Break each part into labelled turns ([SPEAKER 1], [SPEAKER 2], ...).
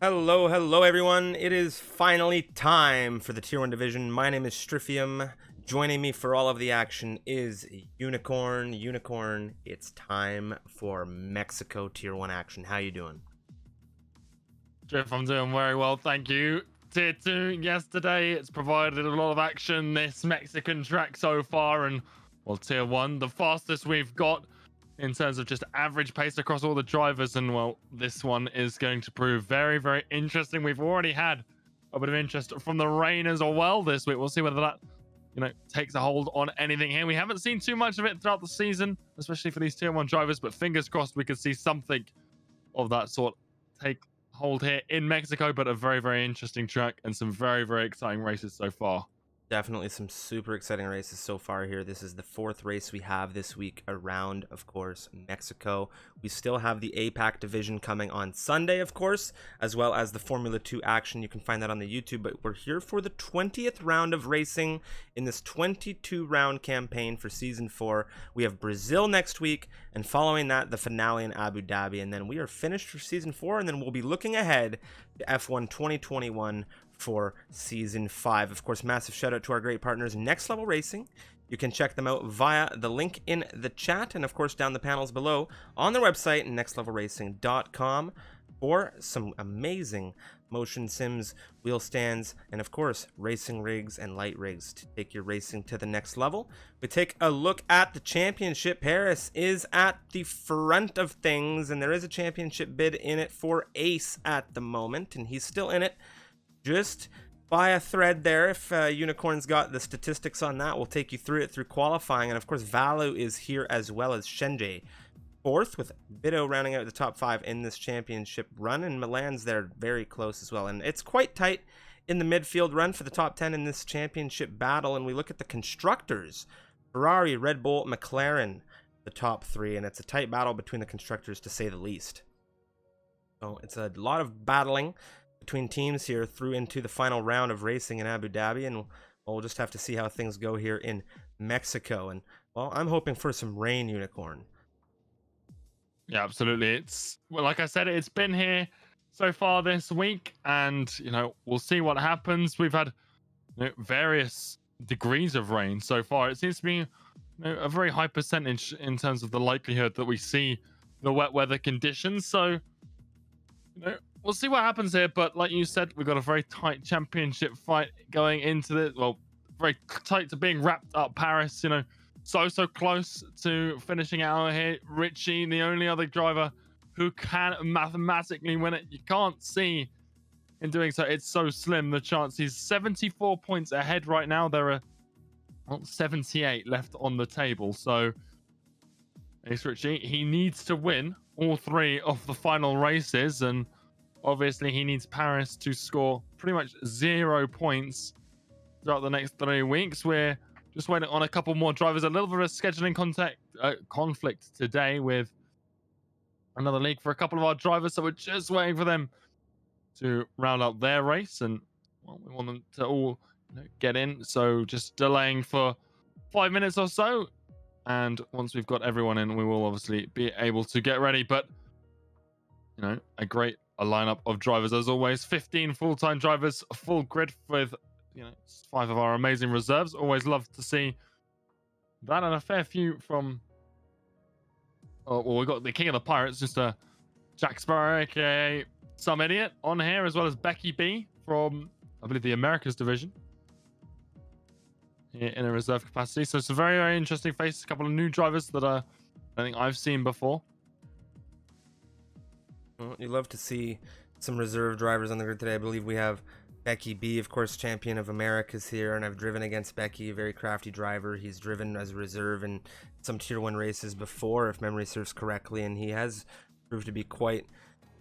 [SPEAKER 1] Hello everyone. It is finally time for the Tier 1 division. My name is Stryphium. Joining me for all of the action is Unicorn. Unicorn, it's time for Mexico Tier 1 action. How you doing?
[SPEAKER 2] Jeff, I'm doing very well, thank you. Tier 2 yesterday, it's provided a lot of action, this Mexican track so far, and well, Tier 1, the fastest we've got in terms of just average pace across all the drivers, and well, this one is going to prove very, very interesting. We've already had a bit of interest from the rain as well this week. We'll see whether that, takes a hold on anything here. We haven't seen too much of it throughout the season, especially for these Tier 1 drivers, but fingers crossed we could see something of that sort take hold here in Mexico, but a very, very interesting track and some very, very exciting races so far.
[SPEAKER 1] Definitely some super exciting races so far here. This is the fourth race we have this week around, of course, Mexico. We still have the APAC division coming on Sunday, of course, as well as the Formula 2 action. You can find that on the YouTube, but we're here for the 20th round of racing in this 22-round campaign for Season 4. We have Brazil next week, and following that, the finale in Abu Dhabi, and then we are finished for Season 4, and then we'll be looking ahead to F1 2021 for Season 5. Of course, massive shout out to our great partners, Next Level Racing. You can check them out via the link in the chat and, of course, down the panels below on their website, nextlevelracing.com, for some amazing motion sims, wheel stands, and, of course, racing rigs and light rigs to take your racing to the next level. We take a look at the championship. Paris is at the front of things, and there is a championship bid in it for Ace at the moment, and he's still in it just by a thread there. If Unicorn's got the statistics on that, we'll take you through it through qualifying. And of course, Valu is here as well as Shenjie. Fourth, with Bido rounding out the top 5 in this championship run, and Milan's there very close as well. And it's quite tight in the midfield run for the top 10 in this championship battle. And we look at the constructors: Ferrari, Red Bull, McLaren, the top 3, and it's a tight battle between the constructors, to say the least. So it's a lot of battling between teams here through into the final round of racing in Abu Dhabi, and we'll just have to see how things go here in Mexico. And well, I'm hoping for some rain, Unicorn.
[SPEAKER 2] Yeah, absolutely. It's, well, like I said, it's been here so far this week, and we'll see what happens. We've had various degrees of rain so far. It seems to be a very high percentage in terms of the likelihood that we see the wet weather conditions. So we'll see what happens here, but like you said, we've got a very tight championship fight going into this. Well, very tight to being wrapped up. Paris, so close to finishing out here. Richie, the only other driver who can mathematically win it. You can't see in doing so. It's so slim, the chance. He's 74 points ahead right now. There are 78 left on the table. So Ace Richie, he needs to win all 3 of the final races, and obviously he needs Paris to score pretty much 0 points throughout the next 3 weeks. We're just waiting on a couple more drivers. A little bit of scheduling conflict today with another league for a couple of our drivers, so we're just waiting for them to round up their race, and well, we want them to all get in, so just delaying for 5 minutes or so. And once we've got everyone in, we will obviously be able to get ready. But a great lineup of drivers as always. 15 full-time drivers, a full grid with 5 of our amazing reserves. Always love to see that, and a fair few from we've got the king of the pirates, just a Jack Sparrow, aka Some Idiot, on here, as well as Becky B from, I believe, the Americas division in a reserve capacity. So it's a very, very interesting face. A couple of new drivers that I think I've seen before.
[SPEAKER 1] Well, you love to see some reserve drivers on the grid today. I believe we have Becky B, of course, champion of Americas here, and I've driven against Becky, a very crafty driver. He's driven as a reserve in some Tier 1 races before, if memory serves correctly, and he has proved to be quite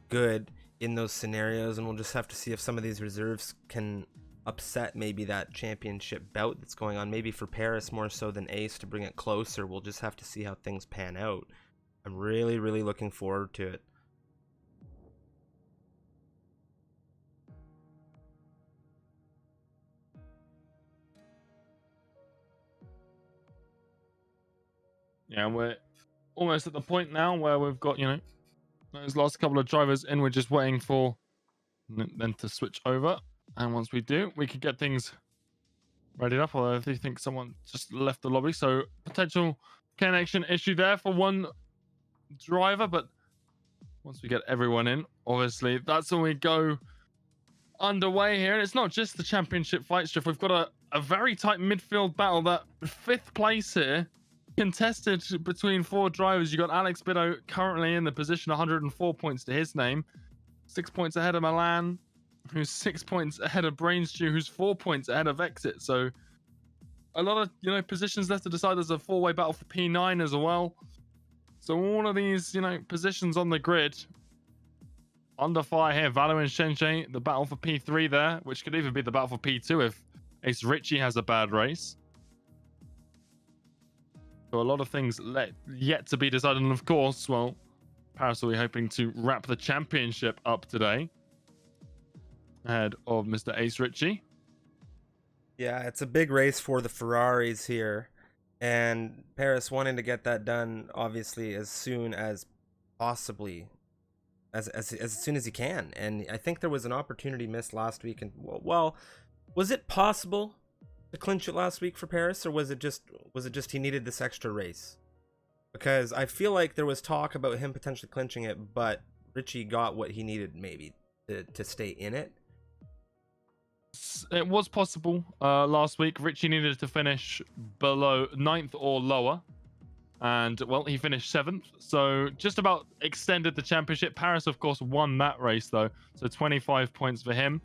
[SPEAKER 1] good in those scenarios, and we'll just have to see if some of these reserves can upset maybe that championship bout that's going on, maybe for Paris more so than Ace, to bring it closer. We'll just have to see how things pan out. I'm really, really looking forward to it.
[SPEAKER 2] Yeah, we're almost at the point now where we've got, those last couple of drivers in. We're just waiting for then to switch over. And once we do, we can get things ready up. Although I do think someone just left the lobby, so potential connection issue there for one driver. But once we get everyone in, obviously that's when we go underway here. And it's not just the championship fight, Striff. We've got a very tight midfield battle. That fifth place here, contested between four drivers. You got Alex Biddo currently in the position, 104 points to his name, 6 points ahead of Milan, who's 6 points ahead of Brainstew, who's 4 points ahead of Exit. So a lot of positions left to decide. There's a four-way battle for P9 as well. So all of these positions on the grid under fire here. Valo and Shenshei, the battle for P3 there, which could even be the battle for P2 if Ace Richie has a bad race. So a lot of things yet to be decided. And of course, well, Paris will be hoping to wrap the championship up today ahead of Mr. Ace Richie.
[SPEAKER 1] Yeah, it's a big race for the Ferraris here, and Paris wanting to get that done obviously as soon as possibly, as soon as he can. And I think there was an opportunity missed last week, and well, was it possible to clinch it last week for Paris, or was it just he needed this extra race? Because I feel like there was talk about him potentially clinching it, but Richie got what he needed maybe to stay in it.
[SPEAKER 2] It was possible last week. Richie needed to finish below 9th or lower, and well, he finished 7th, so just about extended the championship. Paris of course won that race though, so 25 points for him.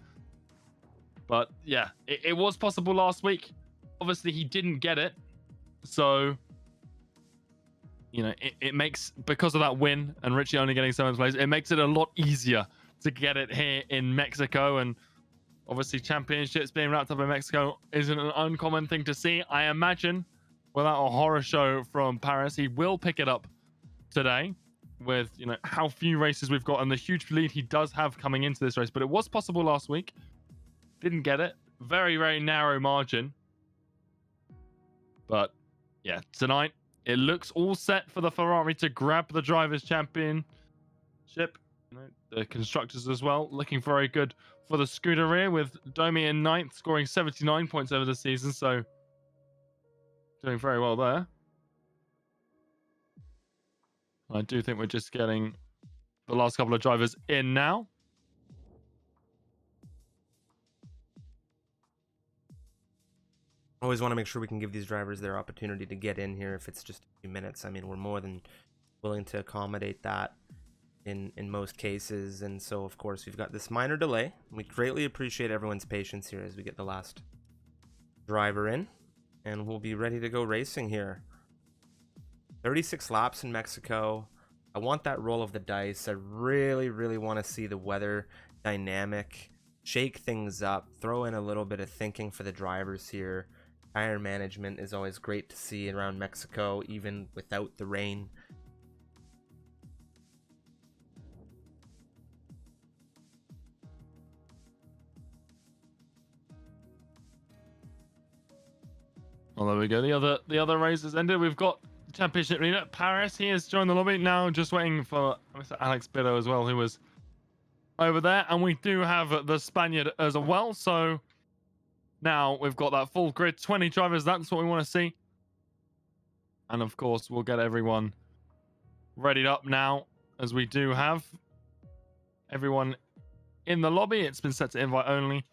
[SPEAKER 2] But yeah, it was possible last week. Obviously he didn't get it, so it makes, because of that win and Richie only getting 7th place, it makes it a lot easier to get it here in Mexico. And obviously championships being wrapped up in Mexico isn't an uncommon thing to see. I imagine without a horror show from Paris, he will pick it up today with how few races we've got and the huge lead he does have coming into this race. But it was possible last week. Didn't get it. Very, very narrow margin. But yeah, tonight it looks all set for the Ferrari to grab the Drivers' Championship. The constructors as well looking very good for the Scuderia, with Domi in 9th, scoring 79 points over the season. So doing very well there. I do think we're just getting the last couple of drivers in now.
[SPEAKER 1] Always want to make sure we can give these drivers their opportunity to get in here if it's just a few minutes. I mean, we're more than willing to accommodate that in most cases. And so, of course, we've got this minor delay. We greatly appreciate everyone's patience here as we get the last driver in. And we'll be ready to go racing here. 36 laps in Mexico. I want that roll of the dice. I really, really want to see the weather dynamic shake things up, throw in a little bit of thinking for the drivers here. Tire management is always great to see around Mexico, even without the rain.
[SPEAKER 2] Well, there we go. The other race has ended. We've got the championship leader Paris. He has joined the lobby now, just waiting for Mr. Alex Biddo as well, who was over there. And we do have the Spaniard as well. So now we've got that full grid, 20 drivers. That's what we want to see. And of course, we'll get everyone readied up now, as we do have everyone in the lobby. It's been set to invite only.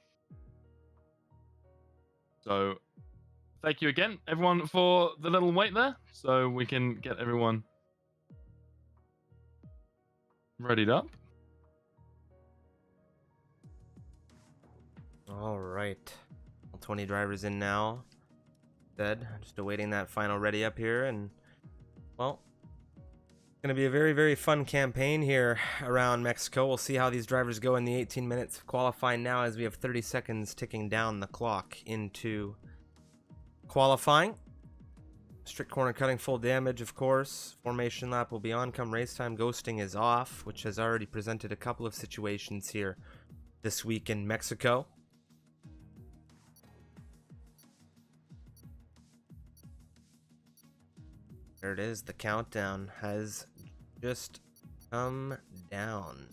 [SPEAKER 2] So thank you again, everyone, for the little wait there, so we can get everyone readied up.
[SPEAKER 1] All right. 20 drivers in now. Just awaiting that final ready up here. And, well, it's going to be a very, very fun campaign here around Mexico. We'll see how these drivers go in the 18 minutes of qualifying now, as we have 30 seconds ticking down the clock into qualifying. Strict corner cutting, full damage, of course. Formation lap will be on come race time. Ghosting is off, which has already presented a couple of situations here this week in Mexico. There it is. The countdown has just come down.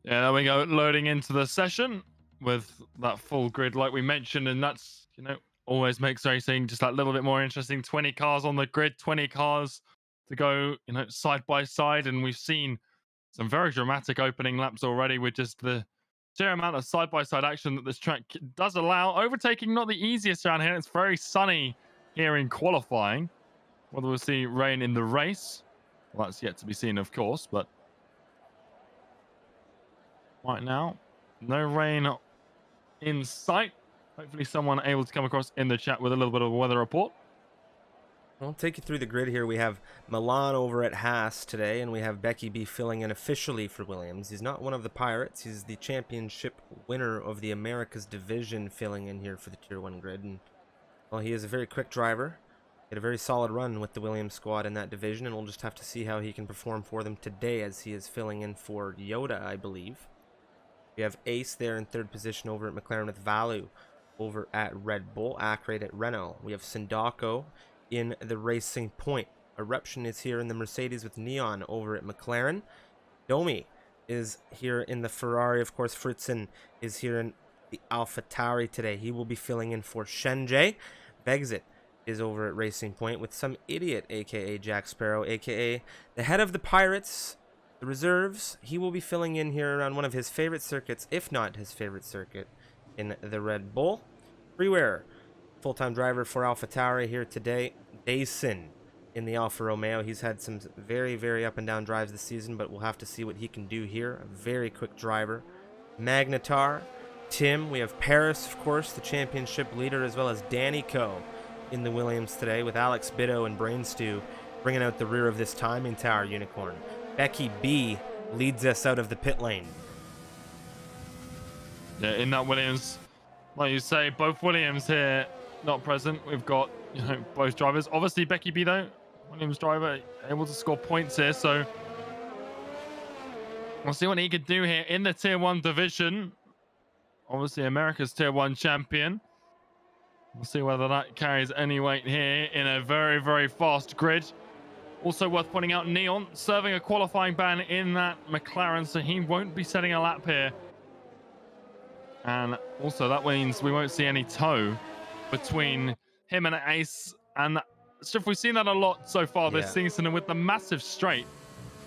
[SPEAKER 2] Yeah, there we go. Loading into the session with that full grid, like we mentioned, and that's always makes racing just that little bit more interesting. 20 cars on the grid, 20 cars to go, side by side, and we've seen some very dramatic opening laps already with just the sheer amount of side by side action that this track does allow. Overtaking not the easiest around here. It's very sunny here in qualifying. Whether we'll see rain in the race, well, that's yet to be seen, of course, but right now, no rain in sight. Hopefully someone able to come across in the chat with a little bit of a weather report.
[SPEAKER 1] I'll take you through the grid here. We have Milan over at Haas today, and we have Becky B filling in officially for Williams. He's not one of the Pirates. He's the championship winner of the Americas division, filling in here for the Tier 1 grid. And, well, he is a very quick driver. He had a very solid run with the Williams squad in that division, and we'll just have to see how he can perform for them today as he is filling in for Yoda, I believe. We have Ace there in third position over at McLaren with Valu over at Red Bull, Ackrade at Renault. We have Sindako in the Racing Point. Eruption is here in the Mercedes with Neon over at McLaren. Domi is here in the Ferrari. Of course, Fritzen is here in the AlphaTauri today. He will be filling in for Shenjie. Begzit is over at Racing Point with some idiot, aka Jack Sparrow, aka the head of the Pirates, the reserves. He will be filling in here around one of his favorite circuits, if not his favorite circuit, in the Red Bull. Freeware, full-time driver for AlphaTauri here today. Dason in the Alfa Romeo. He's had some very, very up and down drives this season, but we'll have to see what he can do here. A very quick driver. Magnetar, Tim. We have Paris, of course, the championship leader, as well as Danny Coe in the Williams today, with Alex Biddo and Brainstew bringing out the rear of this timing tower unicorn. Becky B leads us out of the pit lane.
[SPEAKER 2] Yeah, in that Williams, like you say, both Williams here not present. We've got both drivers. Obviously, Becky B though, Williams driver, able to score points here. So we'll see what he could do here in the Tier 1 division. Obviously, America's Tier 1 champion. We'll see whether that carries any weight here in a very, very fast grid. Also worth pointing out, Neon serving a qualifying ban in that McLaren, so he won't be setting a lap here. And also that means we won't see any tow between him and Ace. And stuff we've seen that a lot so far this season, and with the massive straight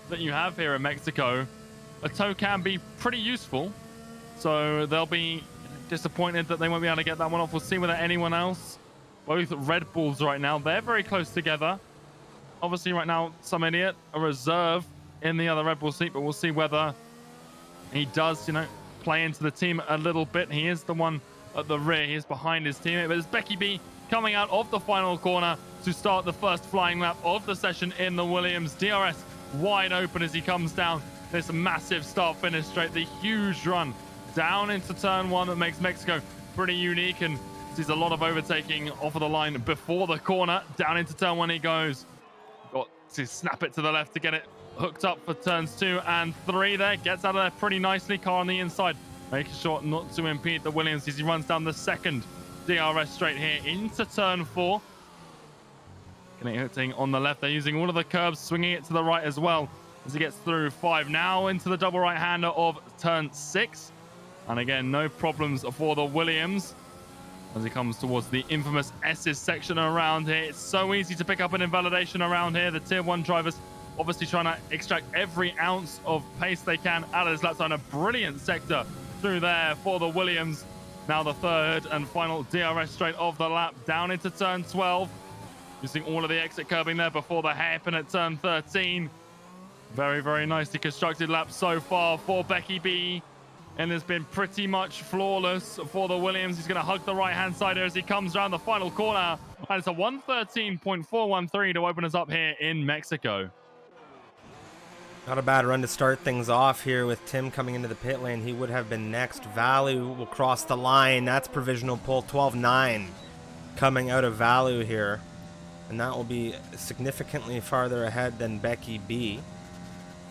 [SPEAKER 2] that you have here in Mexico, a tow can be pretty useful. So they'll be disappointed that they won't be able to get that one off. We'll see whether anyone else. Both Red Bulls right now, they're very close together. Obviously right now, some idiot, a reserve in the other Red Bull seat, but we'll see whether he does, play into the team a little bit. He is the one at the rear. He is behind his teammate, but it's Becky B coming out of the final corner to start the first flying lap of the session in the Williams. DRS wide open as he comes down this massive start-finish straight. The huge run down into turn 1 that makes Mexico pretty unique, and sees a lot of overtaking off of the line before the corner. Down into turn 1 he goes. Got to snap it to the left to get it hooked up for turns 2 and 3 there. Gets out of there pretty nicely. Car on the inside, making sure not to impede the Williams as he runs down the second DRS straight here into turn 4. Hitting on the left. They're using all of the curbs, swinging it to the right as well as he gets through 5. Now into the double right-hander of turn 6. And again, no problems for the Williams as he comes towards the infamous S's section around here. It's so easy to pick up an invalidation around here. The Tier 1 drivers obviously trying to extract every ounce of pace they can out of this lap time. A brilliant sector through there for the Williams. Now the third and final DRS straight of the lap down into turn 12. Using all of the exit curbing there before the hairpin at turn 13. Very, very nicely constructed lap so far for Becky B. And has been pretty much flawless for the Williams. He's going to hug the right-hand side here as he comes around the final corner. And it's a 113.413 to open us up here in Mexico.
[SPEAKER 1] Not a bad run to start things off here with Tim coming into the pit lane. He would have been next. Valu will cross the line. That's provisional pole 12.9 coming out of Valu here. And that will be significantly farther ahead than Becky B.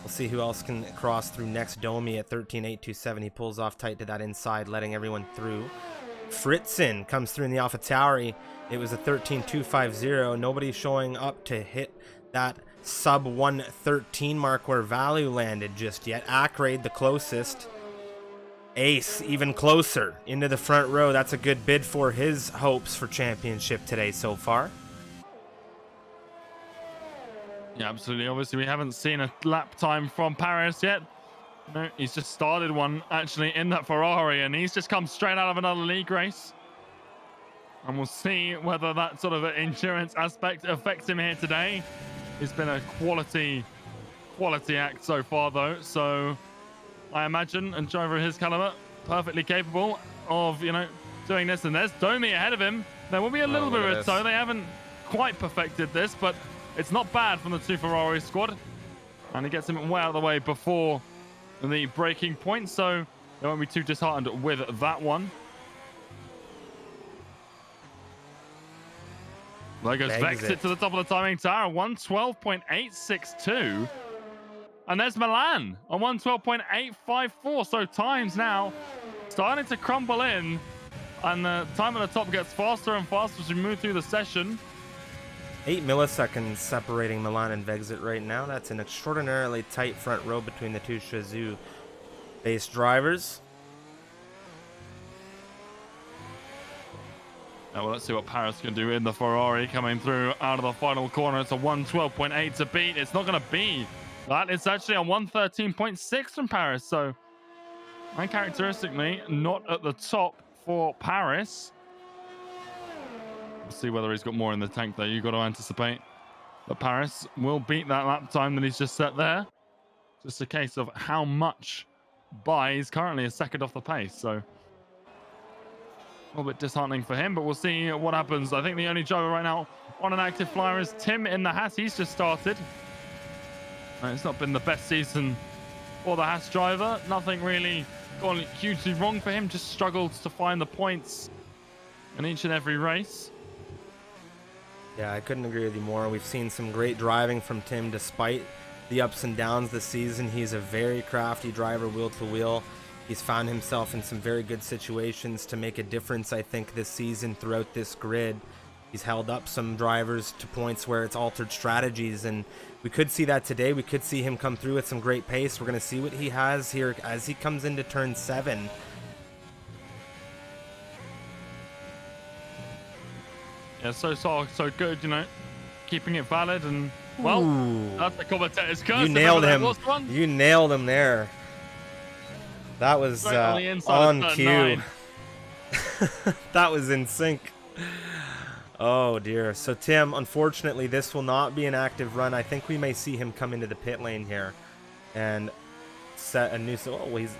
[SPEAKER 1] We'll see who else can cross through next. Domi at 13.827. He pulls off tight to that inside, letting everyone through. Fritzen comes through in the AlphaTauri. It was a 13.250. Nobody showing up to hit that sub 113 mark where Valu landed just yet. Ackrade the closest Ace even closer into the front row. That's a good bid for his hopes for championship today so far.
[SPEAKER 2] Yeah, absolutely. Obviously, we haven't seen a lap time from Paris yet. No, he's just started one actually in that Ferrari, and he's just come straight out of another league race. And we'll see whether that sort of endurance aspect affects him here today. It's been a quality act so far, though. So I imagine a driver of his caliber, perfectly capable of, doing this. And there's Domi ahead of him. There will be a little bit of a tow. They haven't quite perfected this, but it's not bad from the two Ferrari squad. And he gets him way out of the way before the braking point, so they won't be too disheartened with that one. There goes Vexit to the top of the timing tower, 112.862. And there's Milan on 112.854. So times now starting to crumble in, and the time at the top gets faster and faster as we move through the session.
[SPEAKER 1] 8 milliseconds separating Milan and Vexit right now. That's an extraordinarily tight front row between the two Shazoo-based drivers.
[SPEAKER 2] Now, well, let's see what Paris can do in the Ferrari coming through out of the final corner. It's a 112.8 to beat. It's not going to be that. It's actually a 113.6 from Paris. So, uncharacteristically, not at the top for Paris. We'll see whether he's got more in the tank, though. You've got to anticipate that Paris will beat that lap time that he's just set there. Just a case of how much by. He's currently a second off the pace, so a little bit disheartening for him, but we'll see what happens. I think the only driver right now on an active flyer is Tim in the Haas. He's just started. It's not been the best season for the Haas driver. Nothing really gone hugely wrong for him. Just struggled to find the points in each and every race.
[SPEAKER 1] Yeah, I couldn't agree with you more. We've seen some great driving from Tim despite the ups and downs this season. He's a very crafty driver, wheel to wheel. He's found himself in some very good situations to make a difference, I think, this season throughout this grid. He's held up some drivers to points where it's altered strategies, and we could see that today. We could see him come through with some great pace. We're going to see what he has here as he comes into turn 7.
[SPEAKER 2] Yeah, so good, keeping it valid, and well,
[SPEAKER 1] ooh,
[SPEAKER 2] that's the commentator's curse.
[SPEAKER 1] You nailed him. You nailed him there. That was on cue. That was in sync. Oh dear. So Tim, unfortunately, this will not be an active run. I think we may see him come into the pit lane here and set a new. Oh, he's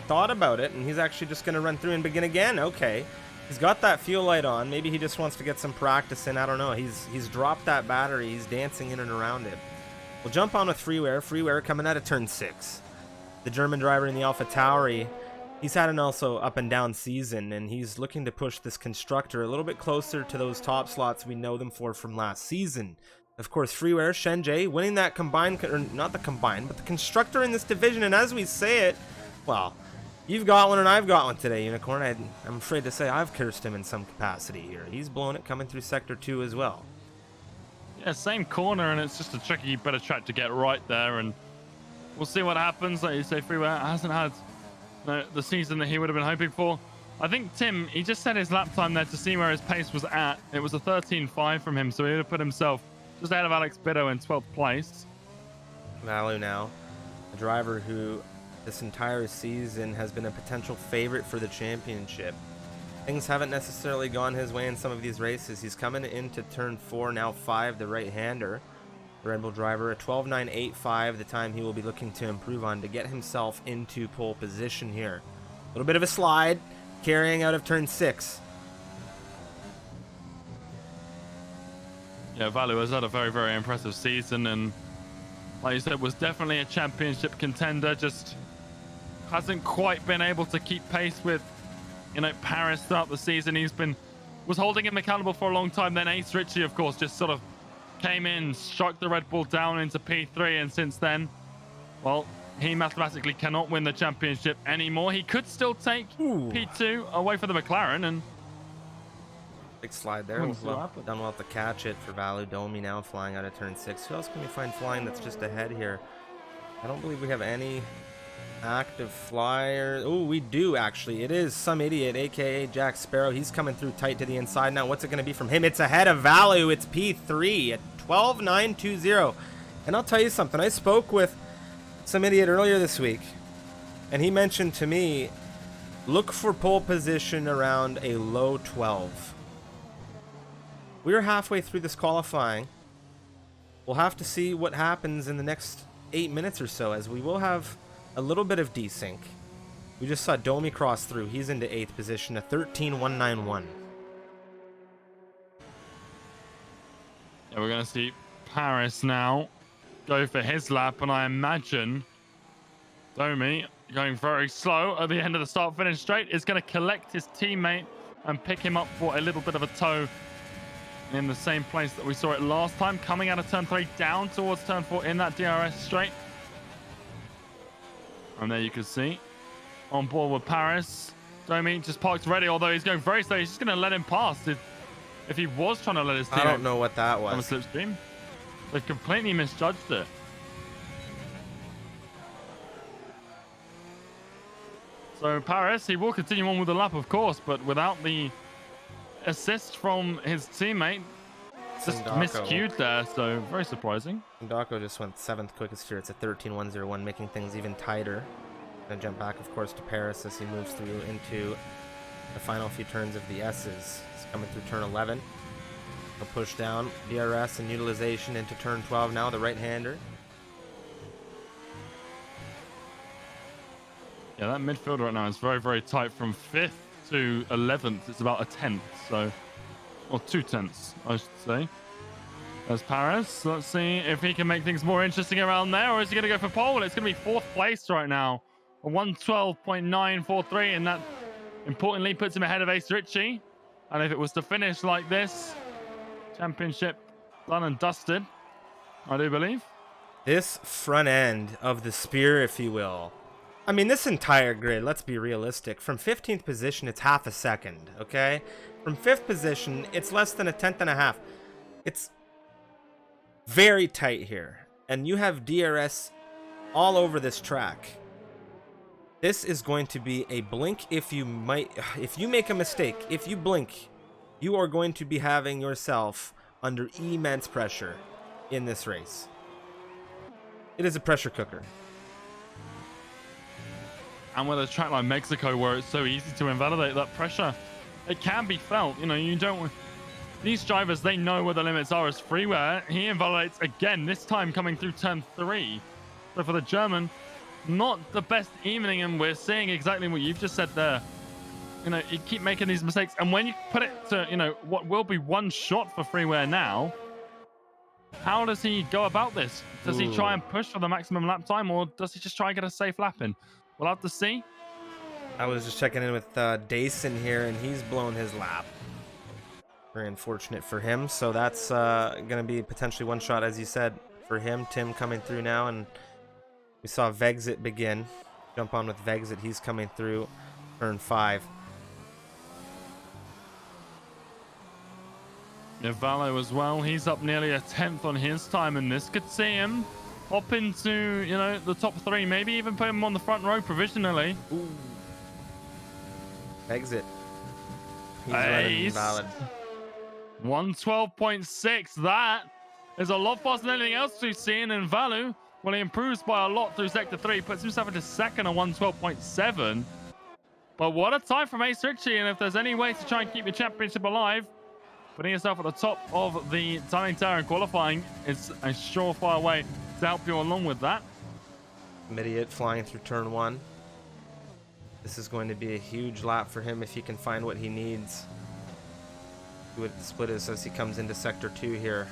[SPEAKER 1] thought about it, and he's actually just going to run through and begin again. Okay. He's got that fuel light on. Maybe he just wants to get some practice in. I don't know. He's dropped that battery. He's dancing in and around it. We'll jump on with Freeware. Freeware coming out of turn 6. The German driver in the Alpha Tauri. He's had an also up and down season, and he's looking to push this constructor a little bit closer to those top slots we know them for from last season. Of course, Freeware, Shenjie, winning that combined, or not the combined, but the constructor in this division. And as we say it, well, you've got one and I've got one today, Unicorn. I'm afraid to say I've cursed him in some capacity here. He's blown it coming through Sector 2 as well.
[SPEAKER 2] Yeah, same corner, and it's just a tricky bit of track to get right there, and we'll see what happens. Like you say, Freeware hasn't had the season that he would have been hoping for. I think Tim, he just set his lap time there to see where his pace was at. It was a 13.5 from him, so he would have put himself just ahead of Alex Biddo in 12th place.
[SPEAKER 1] Valu now, a driver who this entire season has been a potential favorite for the championship. Things haven't necessarily gone his way in some of these races. He's coming into turn 4, now 5, the right-hander. The Red Bull driver, a 12.985, the time he will be looking to improve on to get himself into pole position here. A little bit of a slide, carrying out of turn 6.
[SPEAKER 2] Yeah, Valu has had a very, very impressive season, and like you said, was definitely a championship contender. Just hasn't quite been able to keep pace with, Paris throughout the season. Was holding him accountable for a long time. Then Ace Ritchie, of course, just sort of came in, struck the Red Bull down into P3, and since then, well, he mathematically cannot win the championship anymore. He could still take P2 away from the McLaren, and
[SPEAKER 1] big slide there. Done well to catch it for Valu. Domi now flying out of turn 6. Who else can we find flying that's just ahead here? I don't believe we have any Active flyer. Oh, we do actually. It is Some Idiot, aka Jack Sparrow. He's coming through tight to the inside now. What's it going to be from him? It's ahead of Value. It's P3 at 12.920. And I'll tell you something. I spoke with Some Idiot earlier this week, and he mentioned to me, look for pole position around a low 12. We're halfway through this qualifying. We'll have to see what happens in the next 8 minutes or so, as we will have a little bit of desync. We just saw Domi cross through. He's into 8th position, a 13.191.
[SPEAKER 2] Yeah, we're going to see Paris now go for his lap, and I imagine Domi, going very slow at the end of the start-finish straight, is going to collect his teammate and pick him up for a little bit of a tow in the same place that we saw it last time, coming out of turn 3 down towards turn 4 in that DRS straight. And there you can see, on board with Paris. Domi just parked ready, although he's going very slow. He's just going to let him pass. If he was trying to let his team,
[SPEAKER 1] I don't know what that was.
[SPEAKER 2] On the slipstream, they've completely misjudged it. So Paris, he will continue on with the lap, of course, but without the assist from his teammate. Just miscued there, so very surprising.
[SPEAKER 1] Ndako just went 7th quickest here. It's a 13.101, making things even tighter. Gonna jump back, of course, to Paris as he moves through into the final few turns of the S's. He's coming through turn 11. He'll push down DRS and utilization into turn 12 now, the right-hander.
[SPEAKER 2] Yeah, that midfield right now is very, very tight. From 5th to 11th, it's about a 10th, so, or 2 tenths, I should say. There's Paris. Let's see if he can make things more interesting around there, or is he going to go for pole? It's going to be 4th place right now, a 112.943, and that importantly puts him ahead of Ace Ritchie. And if it was to finish like this, championship done and dusted, I do believe.
[SPEAKER 1] This front end of the spear, if you will. I mean, this entire grid, let's be realistic. From 15th position, it's half a second, okay? From 5th position, it's less than a tenth and a half. It's very tight here. And you have DRS all over this track. This is going to be a blink if you make a mistake, if you blink, you are going to be having yourself under immense pressure in this race. It is a pressure cooker.
[SPEAKER 2] And with a track like Mexico, where it's so easy to invalidate that pressure, it can be felt. You know, you don't. These drivers, they know where the limits are as freeware. He invalidates again, this time coming through turn 3. So for the German, not the best evening, and we're seeing exactly what you've just said there. You know, you keep making these mistakes, and when you put it to, you know, what will be one shot for freeware now, how does he go about this? Does he try and push for the maximum lap time, or does he just try and get a safe lap in? We'll have to see.
[SPEAKER 1] I was just checking in with Dayson here, and he's blown his lap. Very unfortunate for him. So that's going to be potentially one shot, as you said, for him. Tim coming through now, and we saw Vexit begin. Jump on with Vexit. He's coming through turn 5.
[SPEAKER 2] Yeah, Valo as well. He's up nearly a 10th on his time, and this could see him hop into, you know, the top 3, maybe even put him on the front row provisionally.
[SPEAKER 1] Ooh. Exit. He's running invalid.
[SPEAKER 2] 112.6. That is a lot faster than anything else we've seen. And Valu, well, he improves by a lot through sector 3, puts himself into second at 112.7. But what a time from Ace Ritchie, and if there's any way to try and keep your championship alive, putting yourself at the top of the timing tower and qualifying is a surefire way to help you along with that.
[SPEAKER 1] Idiot flying through turn 1. This is going to be a huge lap for him if he can find what he needs. See what the split is as he comes into sector 2 here.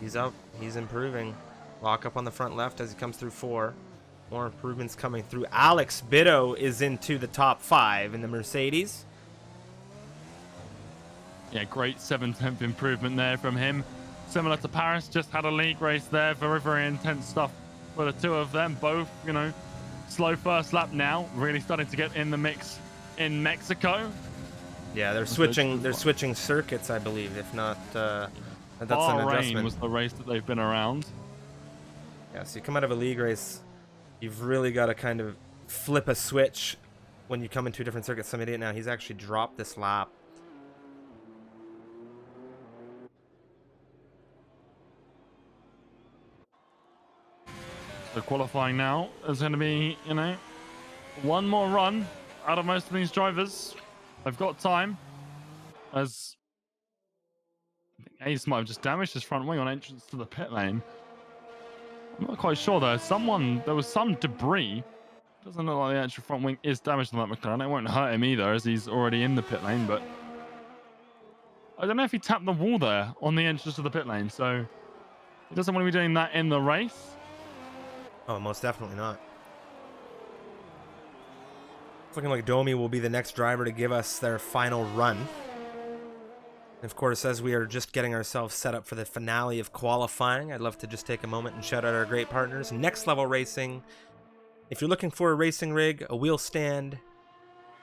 [SPEAKER 1] He's up. He's improving. Lock up on the front left as he comes through 4. More improvements coming through. Alex Bitto is into the top 5 in the Mercedes.
[SPEAKER 2] Yeah, great 7/10 improvement there from him. Similar to Paris, just had a league race there. Very, very intense stuff for the two of them. Both, you know, slow first lap now. Really starting to get in the mix in Mexico.
[SPEAKER 1] Yeah, they're switching circuits, I believe. If not, that's an adjustment.
[SPEAKER 2] Was the race that they've been around.
[SPEAKER 1] Yeah, so you come out of a league race, you've really got to kind of flip a switch when you come into a different circuit. Some idiot now, he's actually dropped this lap.
[SPEAKER 2] So qualifying now is going to be, you know, one more run out of most of these drivers. They've got time, as I think Ace might have just damaged his front wing on entrance to the pit lane. I'm not quite sure though. There was some debris. Doesn't look like the actual front wing is damaged on that McLaren. It won't hurt him either, as he's already in the pit lane. But I don't know if he tapped the wall there on the entrance to the pit lane, so he doesn't want to be doing that in the race.
[SPEAKER 1] Oh, most definitely not. It's looking like Domi will be the next driver to give us their final run. And of course, as we are just getting ourselves set up for the finale of qualifying, I'd love to just take a moment and shout out our great partners, Next Level Racing. If you're looking for a racing rig, a wheel stand,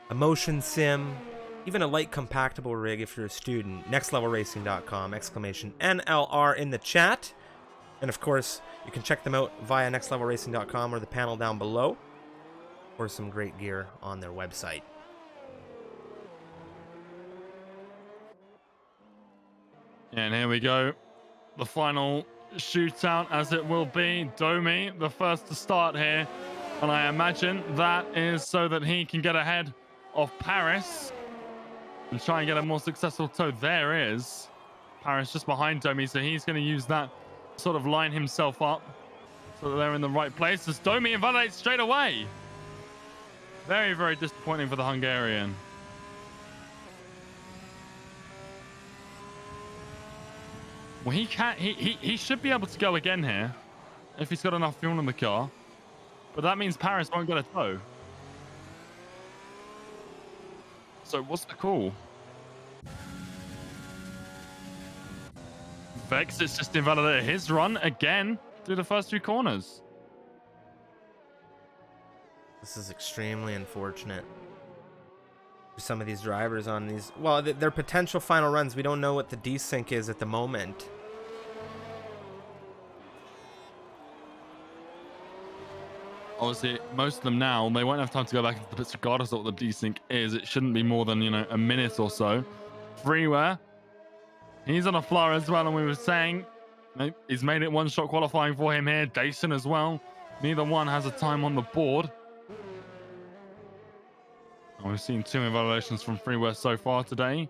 [SPEAKER 1] a motion sim, even a light compactable rig if you're a student, nextlevelracing.com, exclamation NLR in the chat. And of course, you can check them out via nextlevelracing.com or the panel down below, or some great gear on their website.
[SPEAKER 2] And here we go. The final shootout, as it will be. Domi, the first to start here. And I imagine that is so that he can get ahead of Paris and try and get a more successful tow. There is Paris just behind Domi, so he's going to use that to sort of line himself up so that they're in the right place as Domi invalidates straight away. Very, very disappointing for the Hungarian. Well, he should be able to go again here if he's got enough fuel in the car. But that means Paris won't get a tow. So what's the call? Vex has just invalidated his run again through the first two corners.
[SPEAKER 1] This is extremely unfortunate for some of these drivers on these. Well, their potential final runs. We don't know what the desync is at the moment.
[SPEAKER 2] Obviously, most of them now, they won't have time to go back into the pits regardless of what the desync is. It shouldn't be more than, you know, a minute or so. Freeware, he's on a floor as well, and we were saying he's made it one shot qualifying for him here. Dason as well. Neither one has a time on the board. And we've seen two invalidations from Freeware so far today.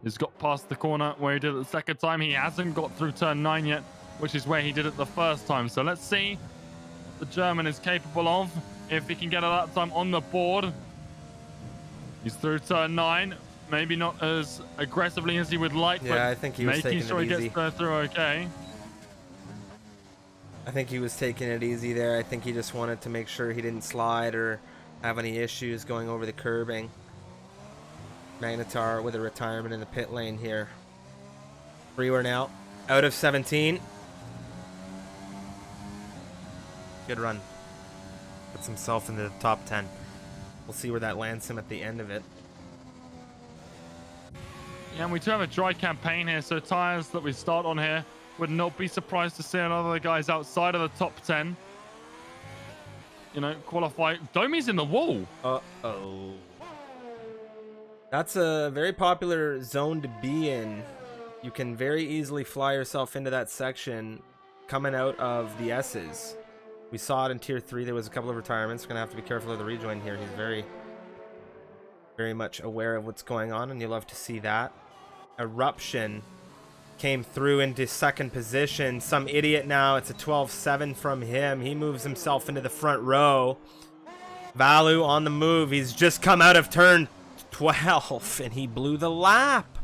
[SPEAKER 2] He's got past the corner where he did it the second time. He hasn't got through turn 9 yet, which is where he did it the first time. So let's see the German is capable of if he can get a lap time on the board. He's through turn 9, maybe not as aggressively as he would like,
[SPEAKER 1] Yeah,
[SPEAKER 2] but
[SPEAKER 1] I think he was
[SPEAKER 2] making
[SPEAKER 1] taking
[SPEAKER 2] sure
[SPEAKER 1] it
[SPEAKER 2] he
[SPEAKER 1] easy.
[SPEAKER 2] gets through okay.
[SPEAKER 1] I think he was taking it easy there. I think he just wanted to make sure he didn't slide or have any issues going over the curbing. Magnetar with a retirement in the pit lane here. Freeware now out of 17. Good run. Puts himself into the top 10. We'll see where that lands him at the end of it.
[SPEAKER 2] Yeah, and we do have a dry campaign here, so tires that we start on here would not be surprised to see another guys outside of the top 10. You know, qualify. Domi's in the wall.
[SPEAKER 1] Uh-oh. That's a very popular zone to be in. You can very easily fly yourself into that section coming out of the S's. We saw it in Tier 3. There was a couple of retirements. We're going to have to be careful of the rejoin here. He's very, very much aware of what's going on, and you love to see that. Eruption came through into second position. Some idiot now. It's a 12-7 from him. He moves himself into the front row. Valu on the move. He's just come out of turn 12, and he blew the lap.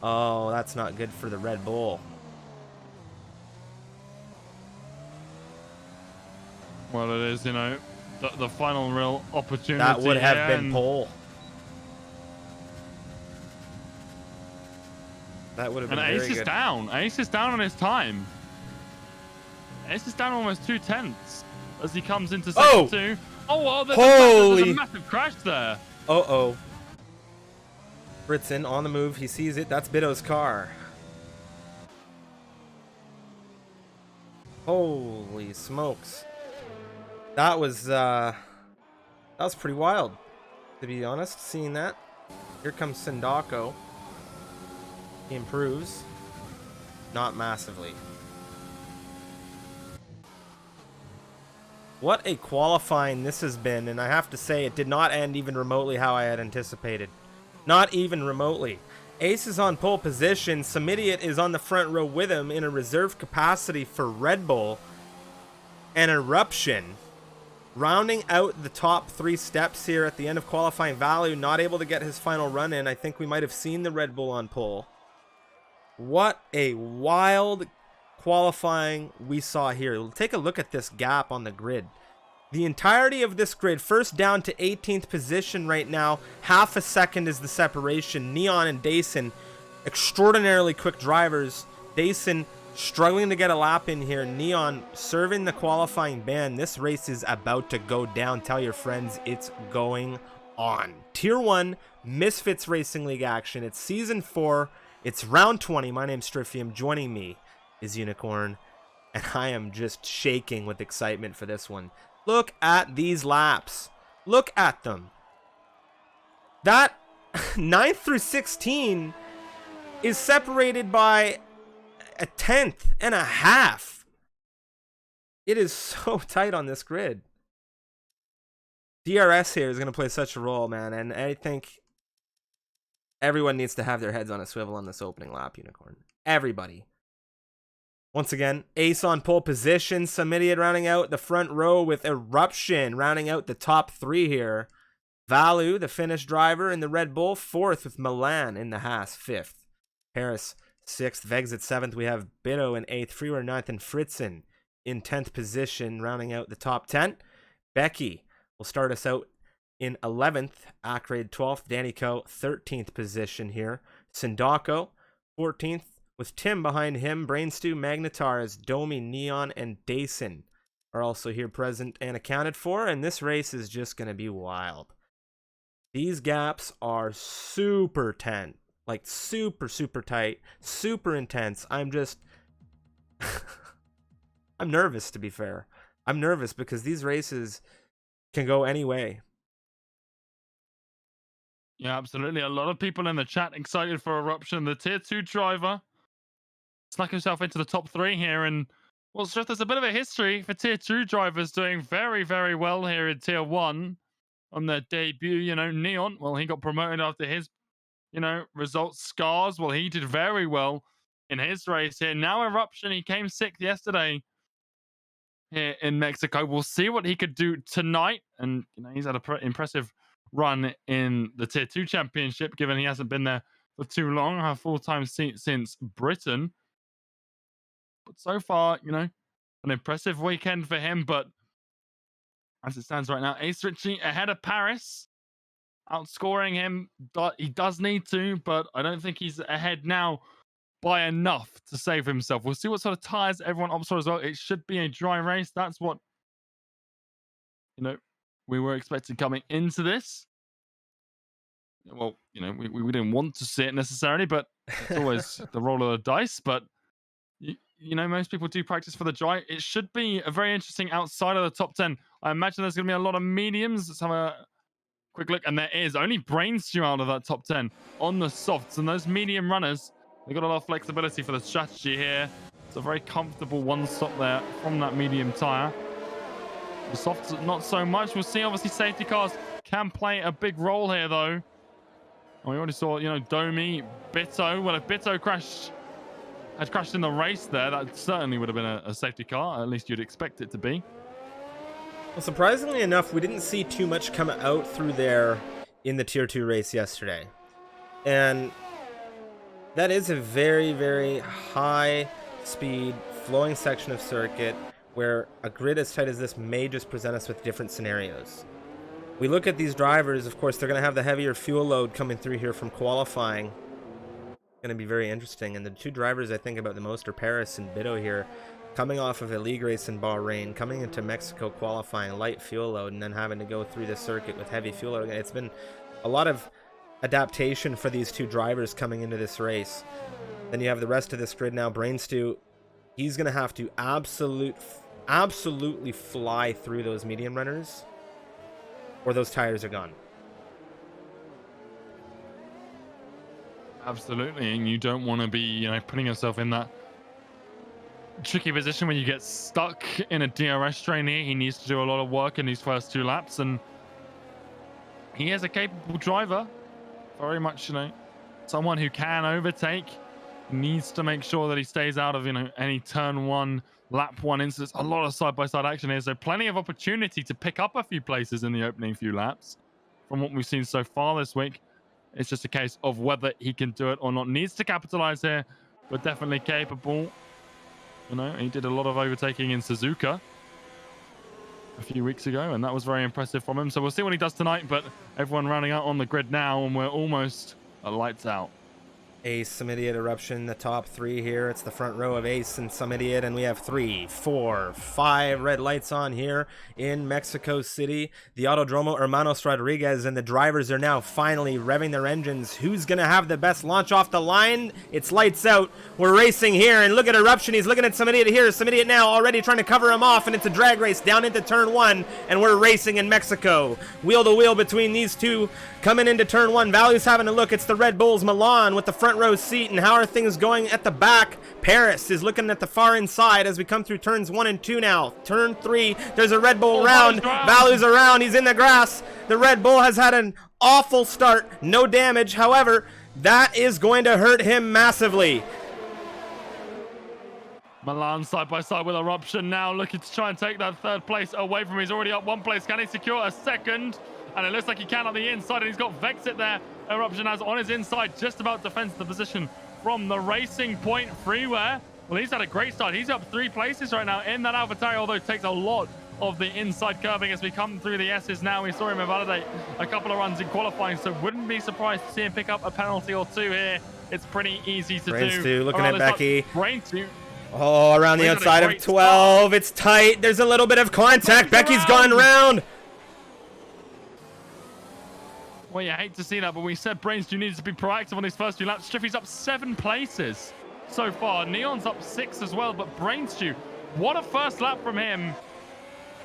[SPEAKER 1] Oh, that's not good for the Red Bull.
[SPEAKER 2] Well, it is, you know, the final real opportunity.
[SPEAKER 1] That would have been pole. That would have been very good.
[SPEAKER 2] And Ace is down. Ace is down on his time. Ace is down almost 2/10 as he comes into second two. Oh, well, there's a massive crash there.
[SPEAKER 1] Uh-oh. Fritzen on the move. He sees it. That's Bito's car. Holy smokes. That was pretty wild, to be honest, seeing that. Here comes Sindako. He improves. Not massively. What a qualifying this has been, and I have to say it did not end even remotely how I had anticipated. Not even remotely. Ace is on pole position. Samidiot is on the front row with him in a reserve capacity for Red Bull. And Eruption, rounding out the top 3 steps here at the end of qualifying value, not able to get his final run in. I think we might have seen the Red Bull on pole. What a wild qualifying we saw here. We'll take a look at this gap on the grid. The entirety of this grid, first down to 18th position right now. Half a second is the separation. Neon and Dason, extraordinarily quick drivers. Dason struggling to get a lap in here. Neon serving the qualifying ban. This race is about to go down. Tell your friends it's going on. Tier 1 Misfits Racing League action. It's Season 4. It's round 20. My name's Stryfium. Joining me is Unicorn. And I am just shaking with excitement for this one. Look at these laps. Look at them. That 9th through 16 is separated by a 10th and a half. It is so tight on this grid. DRS here is going to play such a role, man. And I think everyone needs to have their heads on a swivel on this opening lap, Unicorn. Everybody. Once again, Ace on pole position. Samidiot rounding out the front row with Eruption rounding out the top 3 here. Valu, the Finnish driver in the Red Bull, 4th with Milan in the Haas, 5th. Paris, 6th. Vegs at 7th. We have Bitto in 8th. Freeware 9th. And Fritzen in 10th position, rounding out the top 10. Becky will start us out in 11th. Akrade 12th. Danico, 13th position here. Sindako, 14th. With Tim behind him. Brainstew, Magnetars, Domi, Neon, and Dason are also here present and accounted for. And this race is just going to be wild. These gaps are super tense. Like super, super tight. Super intense. I'm just... I'm nervous, to be fair. I'm nervous because these races can go any way.
[SPEAKER 2] Yeah, absolutely. A lot of people in the chat excited for Eruption. The tier 2 driver snuck himself into the top 3 here. And, well, Striff, there's a bit of a history for tier 2 drivers doing very, very well here in tier 1 on their debut. You know, Neon, well, he got promoted after his, results. Scars, well, he did very well in his race here. Now Eruption, he came 6th yesterday here in Mexico. We'll see what he could do tonight. And, he's had an impressive run in the tier 2 championship, given he hasn't been there for too long. A full-time seat since Britain. But so far, an impressive weekend for him. But as it stands right now, Ace Ritchie ahead of Paris, outscoring him. He does need to, but I don't think he's ahead now by enough to save himself. We'll see what sort of tires everyone opts for as well. It should be a dry race. That's what, we were expecting coming into this. Well, we didn't want to see it necessarily, but it's always the roll of the dice. But most people do practice for the dry. It should be a very interesting outside of the top 10. I imagine there's going to be a lot of mediums. Let's have a quick look. And there is only Brainstew out of that top 10 on the softs. And those medium runners, they've got a lot of flexibility for the strategy here. It's a very comfortable one stop there from that medium tire. The softs, not so much. We'll see. Obviously, safety cars can play a big role here, though. And we already saw, Domi, Bitto. Well, if Bitto had crashed in the race there, that certainly would have been a safety car. At least you'd expect it to be.
[SPEAKER 1] Well, surprisingly enough, we didn't see too much come out through there in the Tier 2 race yesterday. And that is a very, very high-speed, flowing section of circuit where a grid as tight as this may just present us with different scenarios. We look at these drivers, of course, they're going to have the heavier fuel load coming through here from qualifying. Going to be very interesting. And the 2 drivers I think about the most are Paris and Bitto here, coming off of a league race in Bahrain, coming into Mexico qualifying light fuel load, and then having to go through the circuit with heavy fuel load. It's been a lot of adaptation for these 2 drivers coming into this race. Then you have the rest of this grid now. Brainstew He's going to have to absolutely fly through those medium runners, or those tires are gone.
[SPEAKER 2] Absolutely, and you don't want to be, putting yourself in that tricky position when you get stuck in a DRS trainee. He needs to do a lot of work in these first 2 laps, and he is a capable driver. Very much, someone who can overtake. Needs to make sure that he stays out of, any turn 1, lap 1 incidents. A lot of side-by-side action here, so plenty of opportunity to pick up a few places in the opening few laps from what we've seen so far this week. It's just a case of whether he can do it or not. Needs to capitalize here, but definitely capable. He did a lot of overtaking in Suzuka a few weeks ago, and that was very impressive from him. So we'll see what he does tonight, but everyone rounding out on the grid now, and we're almost lights out.
[SPEAKER 1] Ace, Some Idiot, Eruption, the top 3 here. It's the front row of Ace and Some Idiot, and we have 3, 4, 5 red lights on here in Mexico City. The Autodromo Hermanos Rodriguez and the drivers are now finally revving their engines. Who's going to have the best launch off the line? It's lights out. We're racing here, and look at Eruption. He's looking at Some Idiot here. Some Idiot now already trying to cover him off, and it's a drag race down into turn 1, and we're racing in Mexico. Wheel to wheel between these two. Coming into turn 1, Value's having a look. It's the Red Bulls Milan with the front row seat, and how are things going at the back? Paris is looking at the far inside as we come through turns 1 and 2 now. Turn 3, there's a Red Bull round. Value's around, he's in the grass. The Red Bull has had an awful start, no damage. However, that is going to hurt him massively.
[SPEAKER 2] Milan side by side with Eruption now, looking to try and take that 3rd place away from him. He's already up 1 place. Can he secure a 2nd? And it looks like he can on the inside, and he's got Vexit there. Eruption has on his inside, just about defends the position from the Racing Point Freeware. Well, he's had a great start. He's up 3 places right now in that AlphaTauri, although it takes a lot of the inside curving as we come through the S's now. We saw him invalidate a couple of runs in qualifying, so wouldn't be surprised to see him pick up a penalty or 2 here. It's pretty easy to
[SPEAKER 1] Brains
[SPEAKER 2] do.
[SPEAKER 1] two, looking at Becky.
[SPEAKER 2] Brains 2.
[SPEAKER 1] Oh, around the outside of 12. It's tight. There's a little bit of contact. Becky's gone round.
[SPEAKER 2] Well, you hate to see that, but we said Brains do needs to be proactive on these first 2 laps. Striffy's up 7 places so far. Neon's up 6 as well, but Brains do. What a first lap from him.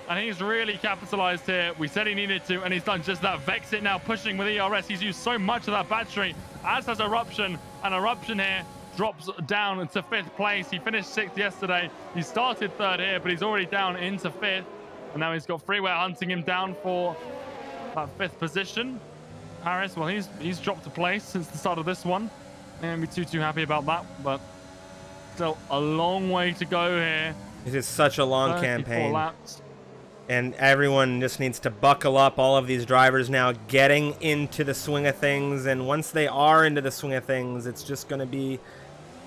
[SPEAKER 2] And he's really capitalized here. We said he needed to, and he's done just that. Vexit now pushing with ERS. He's used so much of that battery, as has Eruption. And Eruption here drops down into 5th place. He finished 6th yesterday. He started 3rd here, but he's already down into 5th. And now he's got Freeware hunting him down for that 5th position. Paris, well, he's dropped a place since the start of this one. I don't be too happy about that, but still a long way to go here.
[SPEAKER 1] It is such a long
[SPEAKER 2] 34
[SPEAKER 1] campaign.
[SPEAKER 2] laps.
[SPEAKER 1] And everyone just needs to buckle up. All of these drivers now getting into the swing of things. And once they are into the swing of things, it's just going to be,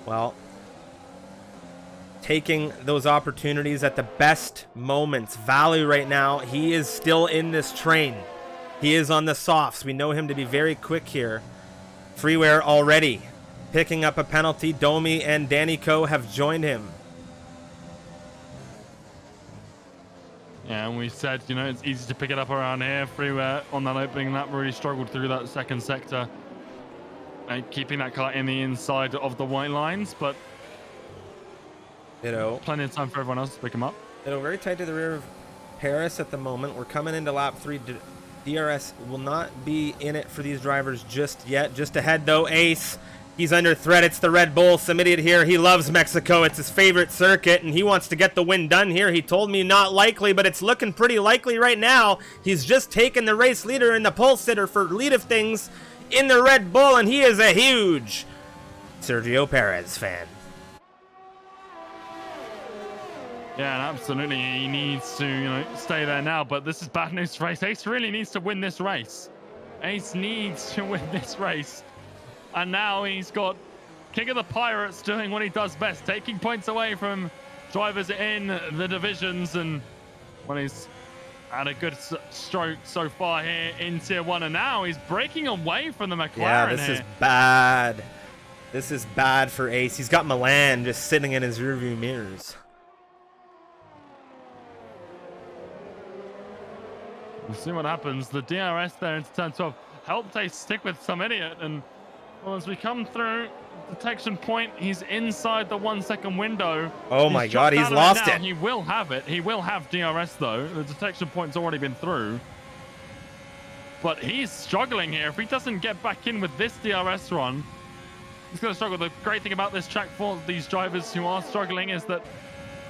[SPEAKER 1] well, taking those opportunities at the best moments. Value right now, he is still in this train. He is on the softs. We know him to be very quick here. Freeware already picking up a penalty. Domi and Danny Coe have joined him.
[SPEAKER 2] Yeah, and we said, it's easy to pick it up around here. Freeware on that opening lap really struggled through that 2nd sector. Keeping that car in the inside of the white lines, but plenty of time for everyone else to pick him up.
[SPEAKER 1] Very tight to the rear of Paris at the moment. We're coming into lap 3. DRS will not be in it for these drivers just yet. Just ahead, though, Ace. He's under threat. It's the Red Bull. Some Idiot here. He loves Mexico. It's his favorite circuit, and he wants to get the win done here. He told me not likely, but it's looking pretty likely right now. He's just taken the race leader and the pole sitter for lead of things in the Red Bull, and he is a huge Sergio Perez fan.
[SPEAKER 2] Yeah, and absolutely, he needs to, stay there now. But this is bad news for Ace. Ace really needs to win this race. Ace needs to win this race. And now he's got King of the Pirates doing what he does best, taking points away from drivers in the divisions. And when he's had a good stroke so far here in Tier 1. And now he's breaking away from the McLaren.
[SPEAKER 1] Yeah, this is bad. This is bad for Ace. He's got Milan just sitting in his rearview mirrors. We'll
[SPEAKER 2] see what happens. The DRS there into turn 12 helped Ace stick with Some Idiot, and Well, as we come through detection point, he's inside the 1 second window.
[SPEAKER 1] Oh my God, he's lost it.
[SPEAKER 2] He will have it. He will have DRS though. The detection point's already been through. But he's struggling here. If he doesn't get back in with this DRS run, he's going to struggle. The great thing about this track for these drivers who are struggling is that,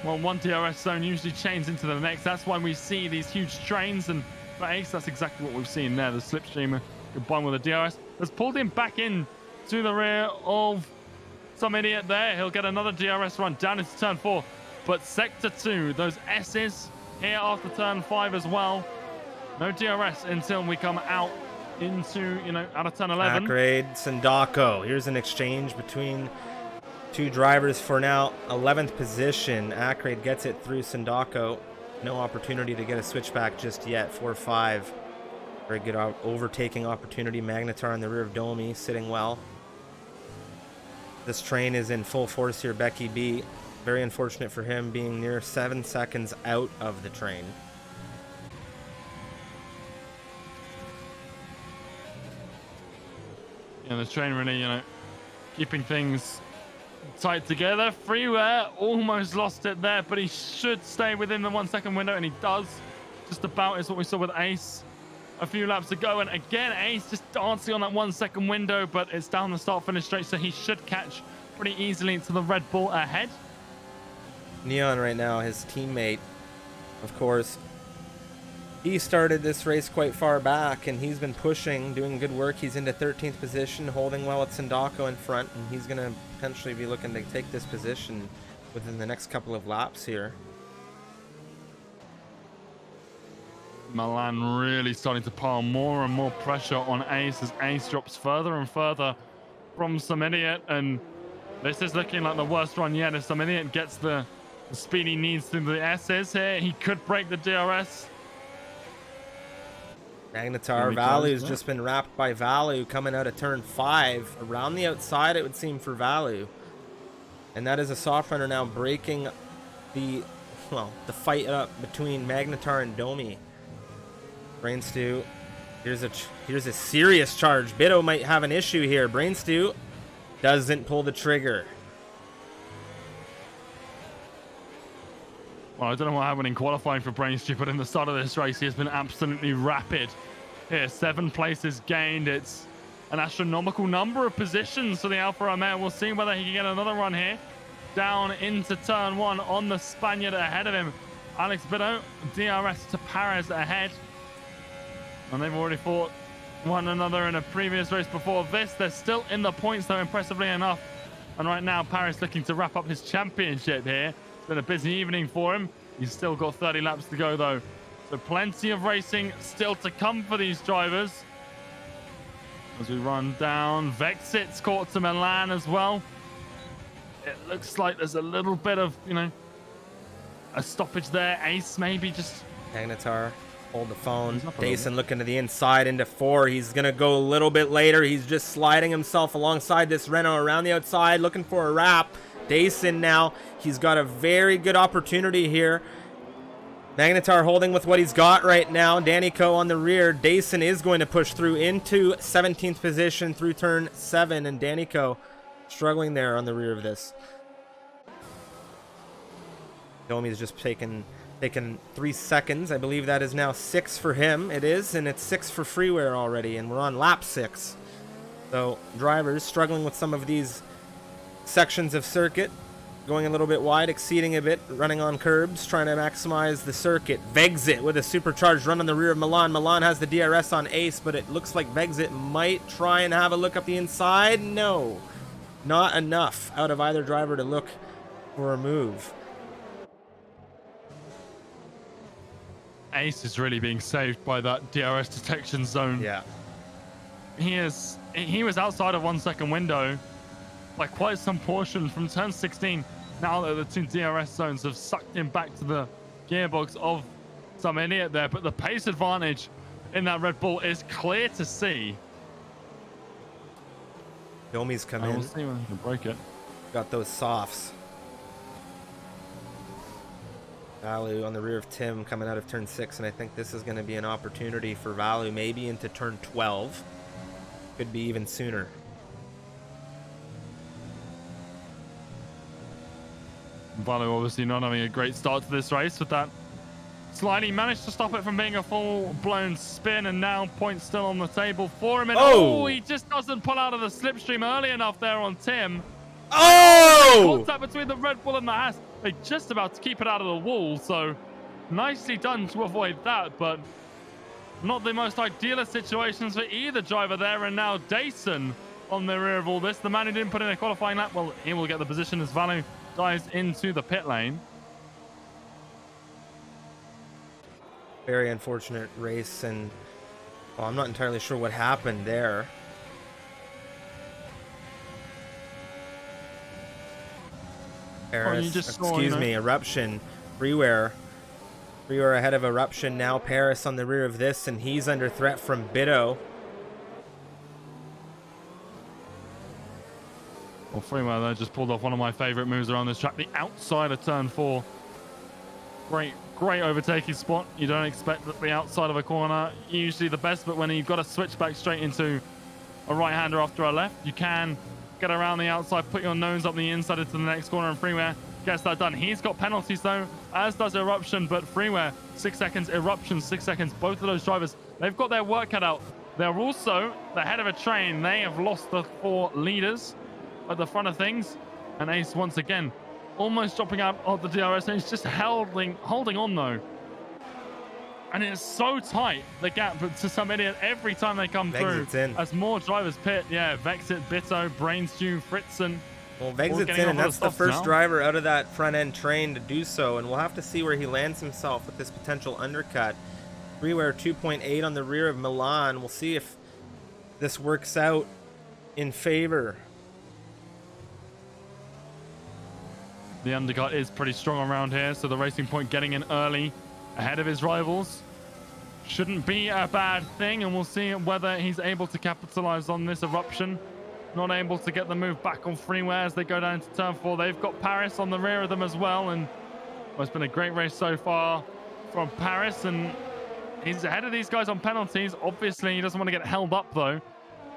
[SPEAKER 2] well, one DRS zone usually chains into the next. That's why we see these huge trains. And for ACE, that's exactly what we've seen there. The slipstream combined with the DRS has pulled him back in to the rear of some idiot there. He'll get another DRS run down into turn 4. But sector 2, those S's here after turn 5 as well. No DRS until we come out into, out of turn 11.
[SPEAKER 1] Ackrade, Sindako. Here's an exchange between two drivers for now 11th position. Ackrade gets it through Sindako. No opportunity to get a switchback just yet. 4-5. Very good overtaking opportunity. Magnetar in the rear of Domi, sitting well. This train is in full force here, Becky B. Very unfortunate for him being near 7 seconds out of the train.
[SPEAKER 2] Yeah, the train really, keeping things tight together. Freeware almost lost it there, but he should stay within the 1 second window, and he does. Just about is what we saw with Ace a few laps ago. And again, Ace just dancing on that 1 second window, but it's down the start-finish straight, so he should catch pretty easily to the Red Bull ahead.
[SPEAKER 1] Neon right now, his teammate, of course, he started this race quite far back, and he's been pushing, doing good work. He's into 13th position, holding well at Sindako in front, and he's going to potentially be looking to take this position within the next couple of laps here.
[SPEAKER 2] Milan really starting to pile more and more pressure on Ace as Ace drops further and further from Some Idiot, and this is looking like the worst run yet. If Some Idiot gets the speed he needs through the S's here, he could break the DRS.
[SPEAKER 1] Magnetar, Valu's just been wrapped by Valu coming out of turn 5. Around the outside, it would seem, for Valu. And that is a soft runner now breaking the fight up between Magnetar and Domi. Brainstew, here's a serious charge. Bitto might have an issue here. Brainstew doesn't pull the trigger.
[SPEAKER 2] Well, I don't know what happened in qualifying for Brainstew, but in the start of this race, he has been absolutely rapid. Here, 7 places gained. It's an astronomical number of positions for the Alfa Romeo. We'll see whether he can get another run here. Down into turn 1 on the Spaniard ahead of him. Alex Bitto, DRS to Perez ahead. And they've already fought one another in a previous race before this. They're still in the points, though, impressively enough. And right now, Perez looking to wrap up his championship here. It's been a busy evening for him. He's still got 30 laps to go, though. So plenty of racing still to come for these drivers. As we run down, Vexit's caught to Milan as well. It looks like there's a little bit of, a stoppage there. Ace maybe just...
[SPEAKER 1] Magnetar, hold the phone. Dason looking to the inside into 4. He's going to go a little bit later. He's just sliding himself alongside this Renault around the outside, looking for a wrap. Dason now, he's got a very good opportunity here. Magnetar holding with what he's got right now. Danico on the rear. Dason is going to push through into 17th position through turn 7, and Danico struggling there on the rear of this. Domi's just taken 3 seconds. I believe that is now 6 for him. It is, and it's 6 for Freeware already, and we're on lap 6. So drivers struggling with some of these sections of circuit, going a little bit wide, exceeding a bit, running on curbs, trying to maximize the circuit. Vexit with a supercharged run on the rear of Milan. Milan has the DRS on Ace, but it looks like Vexit might try and have a look up the inside. No, not enough out of either driver to look for a move.
[SPEAKER 2] Ace is really being saved by that DRS detection zone.
[SPEAKER 1] Yeah.
[SPEAKER 2] He was outside of 1 second window by quite some portion from turn 16. Now that the 2 DRS zones have sucked him back to the gearbox of Some Idiot there, but the pace advantage in that Red Bull is clear to see.
[SPEAKER 1] Domi's come in.
[SPEAKER 2] We'll see when he can break it.
[SPEAKER 1] Got those softs. Valu on the rear of Tim coming out of turn 6, and I think this is going to be an opportunity for Valu maybe into turn 12. Could be even sooner.
[SPEAKER 2] Valo obviously not having a great start to this race with that slide. He managed to stop it from being a full-blown spin, and now points still on the table for him. And
[SPEAKER 1] Oh!
[SPEAKER 2] he just doesn't pull out of the slipstream early enough there on Tim.
[SPEAKER 1] Oh!
[SPEAKER 2] Contact between the Red Bull and the Haas. They're just about to keep it out of the wall, so nicely done to avoid that, but not the most ideal of situations for either driver there. And now Dayson on the rear of all this. The man who didn't put in a qualifying lap, well, he will get the position as Valo dives into the pit lane.
[SPEAKER 1] Very unfortunate race, and well, I'm not entirely sure what happened there. Paris, excuse me, Eruption, Freeware ahead of Eruption now. Paris on the rear of this, and he's under threat from Bitto.
[SPEAKER 2] Well, Freeware there just pulled off one of my favorite moves around this track, the outside of turn 4. Great overtaking spot. You don't expect that the outside of a corner usually the best, but when you've got to switch back straight into a right-hander after a left, you can get around the outside, put your nose up the inside into the next corner, and Freeware gets that done. He's got penalties though, as does Eruption, but Freeware 6 seconds, Eruption 6 seconds. Both of those drivers, they've got their work cut out. They're also the head of a train. They have lost the 4 leaders at the front of things, and Ace once again almost dropping out of the DRS, and he's just holding on though. And it's so tight, the gap to some idiot every time they come through. As more drivers pit. Yeah, Vexit, Bitto, Brainstew, Fritzen.
[SPEAKER 1] Well, Vexit's in, and that's the first driver out of that front end train to do so, and we'll have to see where he lands himself with this potential undercut. Freeware 2.8 on the rear of Milan. We'll see if this works out in favor.
[SPEAKER 2] The undercut is pretty strong around here, so the Racing Point getting in early ahead of his rivals shouldn't be a bad thing, and we'll see whether he's able to capitalize on this. Eruption not able to get the move back on Freeware as they go down to turn 4. They've got Paris on the rear of them as well, and well, it's been a great race so far from Paris, and he's ahead of these guys on penalties. Obviously, he doesn't want to get held up though,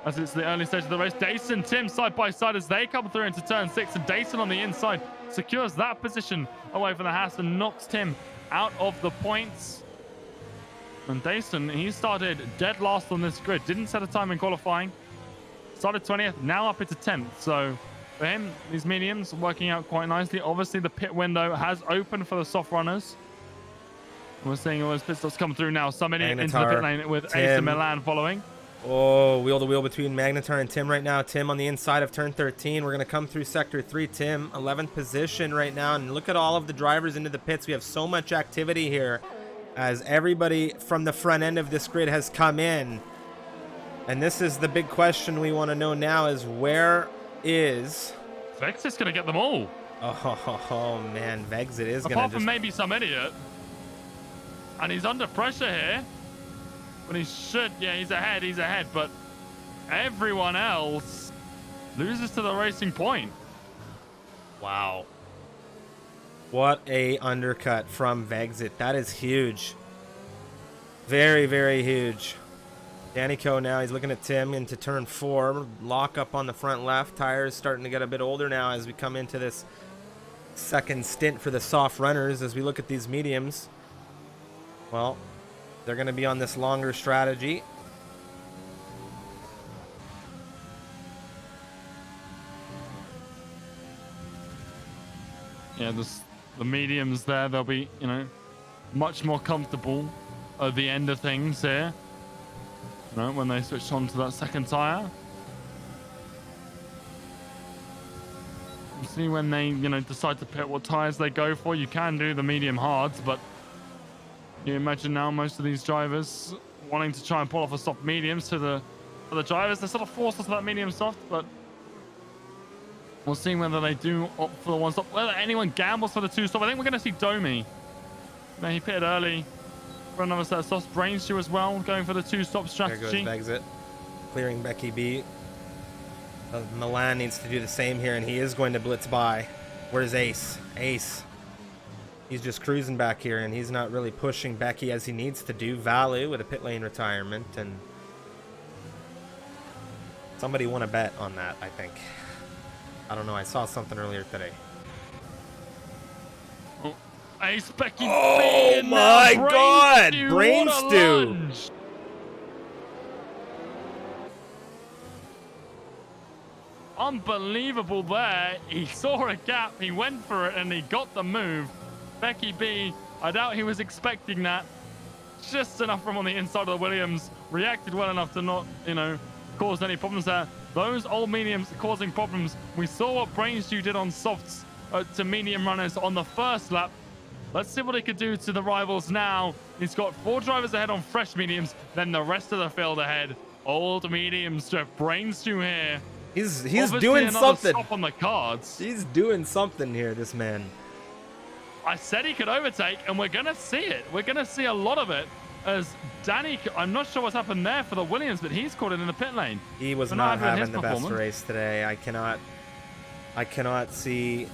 [SPEAKER 2] as it's the early stage of the race. Dayson, Tim side by side as they come through into turn 6, and Dayson on the inside secures that position away from the Haas and knocks Tim out of the points. And Dayson, he started dead last on this grid, didn't set a time in qualifying, started 20th, now up into 10th. So for him, these mediums working out quite nicely. Obviously the pit window has opened for the soft runners. We're seeing all those pit stops come through now. Somebody into the pit lane with Ace and Milan following.
[SPEAKER 1] Oh, wheel to wheel between Magnetar and Tim right now. Tim on the inside of turn 13. We're going to come through sector 3. Tim, 11th position right now. And look at all of the drivers into the pits. We have so much activity here as everybody from the front end of this grid has come in. And this is the big question we want to know now is where is...
[SPEAKER 2] Vexit's going to get them all.
[SPEAKER 1] Oh man, Vexit is going to
[SPEAKER 2] apart from maybe some idiot. And he's under pressure here. When he should, yeah, he's ahead, but everyone else loses to the Racing Point.
[SPEAKER 1] Wow. What a undercut from Vexit. That is huge. Very, very huge. Danico now, he's looking at Tim into turn 4. Lock up on the front left. Tires starting to get a bit older now as we come into this second stint for the soft runners as we look at these mediums. Well, they're going to be on this longer strategy.
[SPEAKER 2] Yeah, the mediums there, they'll be, much more comfortable at the end of things here. When they switch on to that second tire. We'll see when they, decide to pit what tires they go for. You can do the medium hards, but you imagine now most of these drivers wanting to try and pull off a soft mediums to the drivers. They're sort of forced into that medium soft, but we'll see whether they do opt for the one stop, whether anyone gambles for the 2 stop. I think we're going to see Domi. He pitted early for another set of softs. Brainstew as well, going for the 2 stop strategy.
[SPEAKER 1] There goes Vexit, clearing Becky B. Milan needs to do the same here, and he is going to blitz by. Where's Ace? Ace. He's just cruising back here, and he's not really pushing Becky as he needs to do. Valu with a pit lane retirement, and somebody won a bet on that, I think. I don't know. I saw something earlier today.
[SPEAKER 2] Ace Becky B.
[SPEAKER 1] Oh
[SPEAKER 2] And
[SPEAKER 1] my
[SPEAKER 2] now
[SPEAKER 1] God,
[SPEAKER 2] Brain
[SPEAKER 1] Brain
[SPEAKER 2] Stew. What a
[SPEAKER 1] Stew.
[SPEAKER 2] lunge. Unbelievable there. He saw a gap, he went for it, and he got the move. Becky B, I doubt he was expecting that. Just enough from on the inside of the Williams. Reacted well enough to not, cause any problems there. Those old mediums causing problems. We saw what Brainstew did on softs to medium runners on the first lap. Let's see what he could do to the rivals now. He's got 4 drivers ahead on fresh mediums, then the rest of the field ahead. Old mediums to Brainstew here.
[SPEAKER 1] He's
[SPEAKER 2] Obviously
[SPEAKER 1] doing something.
[SPEAKER 2] Stop on the cards.
[SPEAKER 1] He's doing something here, this man.
[SPEAKER 2] I said he could overtake, and we're going to see it. We're going to see a lot of it as Danny, I'm not sure what's happened there for the Williams, but he's caught it in the pit lane.
[SPEAKER 1] He was not having the best race today. I cannot see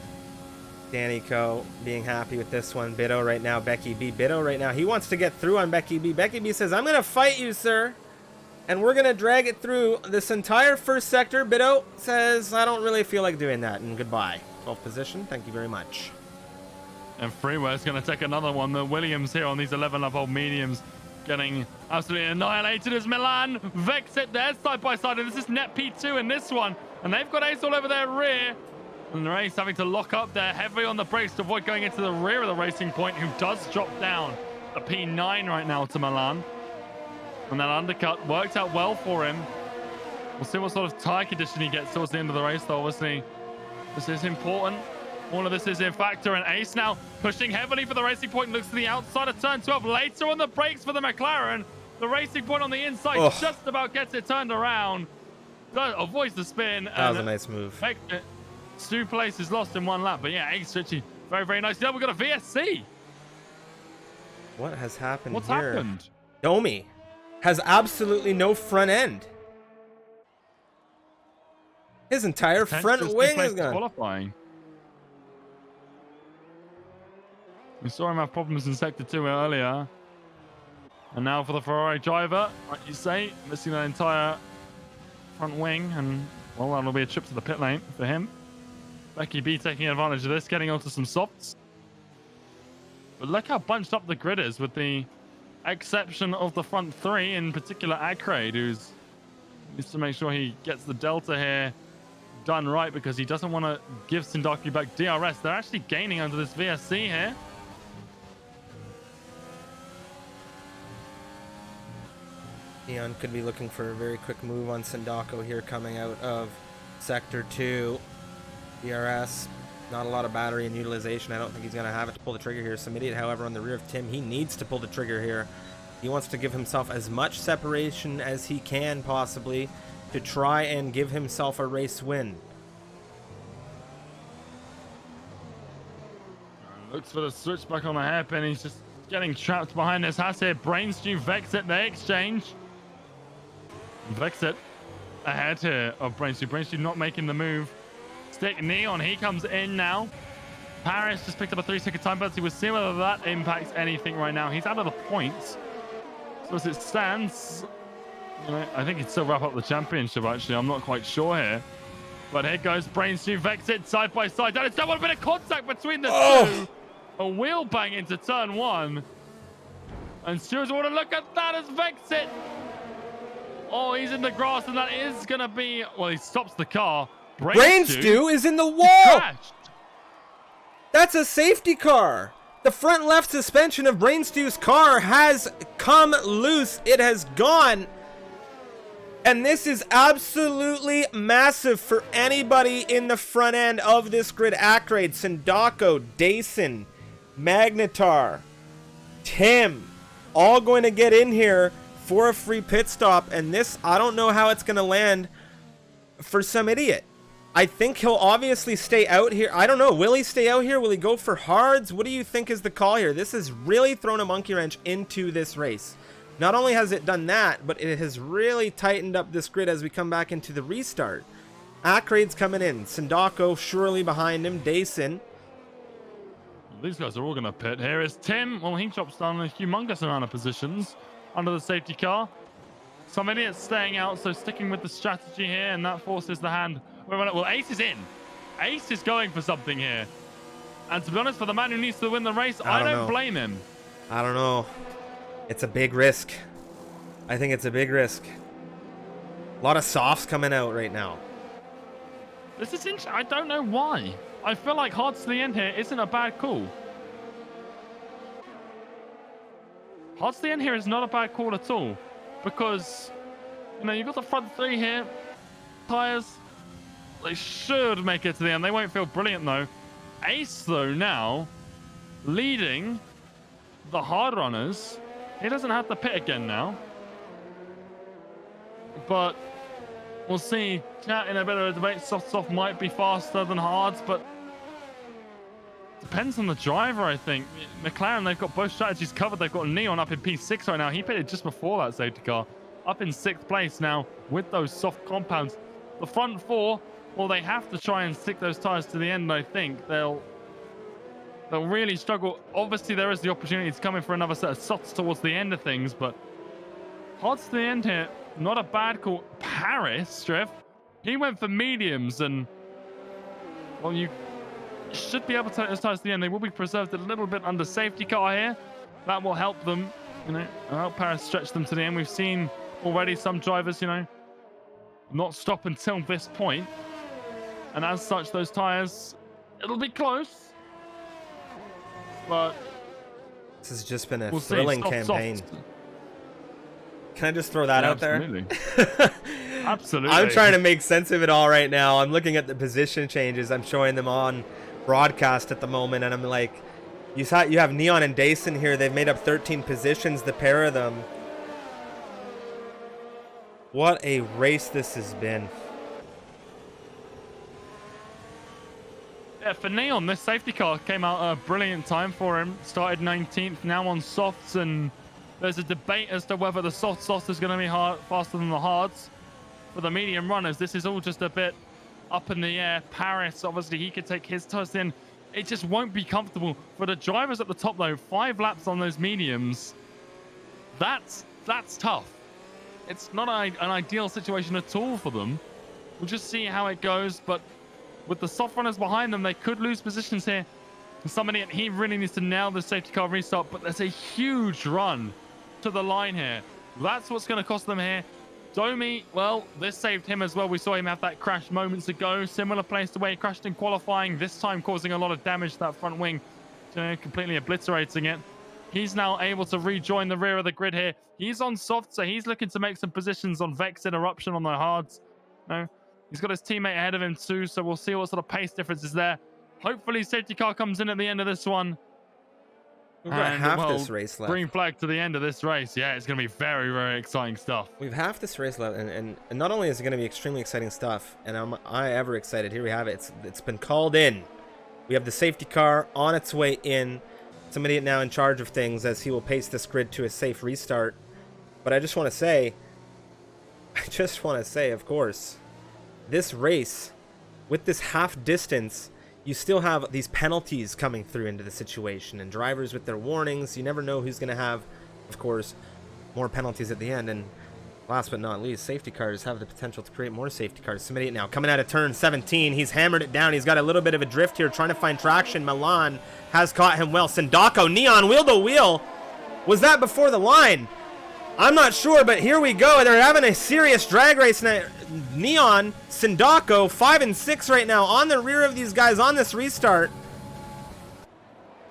[SPEAKER 1] Danny Co being happy with this one. Biddo right now, Becky B. Biddo right now, he wants to get through on Becky B. Becky B says, I'm going to fight you, sir. And we're going to drag it through this entire first sector. Biddo says, I don't really feel like doing that. And goodbye. 12th position. Thank you very much.
[SPEAKER 2] And Freeware's going to take another one. The Williams here on these 11-lap-old mediums getting absolutely annihilated as Milan vex it there side by side. And this is net P2 in this one. And they've got Ace all over their rear. And Ace having to lock up there heavily on the brakes to avoid going into the rear of the Racing Point, who does drop down a P9 right now to Milan. And that undercut worked out well for him. We'll see what sort of tire condition he gets towards the end of the race, though. Obviously, this is important. All of this is in factor, and Ace now pushing heavily for the Racing Point. Looks to the outside of turn 12. Later on the brakes for the McLaren. The Racing Point on the inside just about gets it turned around. Avoids the spin.
[SPEAKER 1] That was a nice move.
[SPEAKER 2] 2 places lost in 1 lap. But yeah, Ace Ritchie, very, very nice. Yeah, we've got a VSC.
[SPEAKER 1] What has happened
[SPEAKER 2] What's
[SPEAKER 1] here?
[SPEAKER 2] happened?
[SPEAKER 1] Domi has absolutely no front end. His entire front wing is gone.
[SPEAKER 2] Qualifying. We saw him have problems in Sector 2 earlier. And now for the Ferrari driver, like you say, missing that entire front wing. And, well, that'll be a trip to the pit lane for him. Becky B taking advantage of this, getting onto some softs. But look how bunched up the grid is, with the exception of the front 3, in particular Acraid, who's needs to make sure he gets the delta here done right, because he doesn't want to give Sindaki back DRS. They're actually gaining under this VSC here.
[SPEAKER 1] Neon could be looking for a very quick move on Sindako here coming out of Sector 2. DRS, not a lot of battery and utilization. I don't think he's going to have it to pull the trigger here. Samitiot, however, on the rear of Tim, he needs to pull the trigger here. He wants to give himself as much separation as he can possibly to try and give himself a race win.
[SPEAKER 2] Looks for the switch back on the hairpin. He's just getting trapped behind this house here. Brainstew, Vexit, they exchange. Vexit ahead here of Brainstew. Brainstew not making the move. Stick Neon, he comes in now. Paris just picked up a 3-second time penalty. We'll see whether that impacts anything right now. He's out of the points. So as it stands, I think he'd still wrap up the championship, actually. I'm not quite sure here. But here goes Brainstew, Vexit, side by side. That is a bit of contact between the two. A wheel bang into turn 1. And Stewart's want to look at that as Vexit. Oh, he's in the grass, and that is going to be... Well, he stops the car.
[SPEAKER 1] Brainstew is in the wall! That's a safety car! The front left suspension of Brainstew's car has come loose. It has gone. And this is absolutely massive for anybody in the front end of this grid. Acraid, Sindako, Dason, Magnetar, Tim, all going to get in here for a free pit stop. And this, I don't know how it's going to land for some idiot. I think he'll obviously stay out here. I don't know. Will he stay out here? Will he go for hards? What do you think is the call here? This has really thrown a monkey wrench into this race. Not only has it done that, but it has really tightened up this grid as we come back into the restart. Acraid's coming in. Sindako surely behind him. Dason.
[SPEAKER 2] These guys are all going to pit. Here is Tim. Well, he drops down a humongous amount of positions under the safety car. Some idiots staying out, so sticking with the strategy here, and that forces the hand. Well, Ace is in. Ace is going for something here. And to be honest, for the man who needs to win the race, I don't
[SPEAKER 1] know.
[SPEAKER 2] blame him.
[SPEAKER 1] I don't know. It's a big risk. I think it's a big risk. A lot of softs coming out right now.
[SPEAKER 2] This is interesting. I don't know why. I feel like hard to the end here isn't a bad call. Hard to the end here is not a bad call at all. Because, you know, you've got the front three here. Tires, they should make it to the end. They won't feel brilliant, though. AEST, though, now leading the hard runners. He doesn't have to pit again now. But we'll see. Chat in a bit of a debate. Soft might be faster than hards, but depends on the driver, I think. McLaren, they've got both strategies covered. They've got Neon up in P6 right now. He pitted just before that safety car. Up in 6th place now with those soft compounds. The front four, well, they have to try and stick those tires to the end, I think. They'll really struggle. Obviously, there is the opportunity to come in for another set of softs towards the end of things, but hard to the end here. Not a bad call. Paris, Drift, he went for mediums, and, well, you should be able to take those tires to the end. They will be preserved a little bit under safety car here. That will help them, you know, help Paris stretch them to the end. We've seen already some drivers, you know, not stop until this point. And as such, those tires, it'll be close. But
[SPEAKER 1] this has just been a thrilling campaign. Can I just throw that out there?
[SPEAKER 2] Absolutely.
[SPEAKER 1] I'm trying to make sense of it all right now. I'm looking at the position changes. I'm showing them on broadcast at the moment, and I'm like, you have Neon and Dason here. They've made up 13 positions, the pair of them. What a race this has been.
[SPEAKER 2] Yeah, for Neon, this safety car came out a brilliant time for him. Started 19th, now on softs, and there's a debate as to whether the soft is going to be faster than the hards. For the medium runners, this is all just a bit up in the air. Paris, obviously, he could take his tires in. It just won't be comfortable. For the drivers at the top, though, 5 laps on those mediums, that's tough. It's not an ideal situation at all for them. We'll just see how it goes, but with the soft runners behind them, they could lose positions here. Somebody, he really needs to nail the safety car restart, but there's a huge run to the line here. That's what's going to cost them here. Domi, well, this saved him as well. We saw him have that crash moments ago. Similar place to where he crashed in qualifying, this time causing a lot of damage to that front wing, completely obliterating it. He's now able to rejoin the rear of the grid here. He's on soft, so he's looking to make some positions on Vex and Eruption on the hards. No, he's got his teammate ahead of him too, so we'll see what sort of pace difference is there. Hopefully, safety car comes in at the end of this one.
[SPEAKER 1] We've got half this race left.
[SPEAKER 2] Green flag to the end of this race. Yeah, it's going to be very, very exciting stuff.
[SPEAKER 1] We've half this race left, and not only is it going to be extremely exciting stuff, and am I ever excited. Here we have it. It's been called in. We have the safety car on its way in. Somebody now in charge of things as he will pace this grid to a safe restart. But I just want to say, of course, this race, with this half distance, you still have these penalties coming through into the situation, and drivers with their warnings. You never know who's going to have, of course, more penalties at the end. And last but not least, safety cars have the potential to create more safety cars. Somebody now coming out of turn 17. He's hammered it down. He's got a little bit of a drift here, trying to find traction. Milan has caught him well. Sindako, Neon, wheel to wheel. Was that before the line? I'm not sure, but here we go. They're having a serious drag race now. Neon, Sindako, 5 and 6 right now on the rear of these guys on this restart.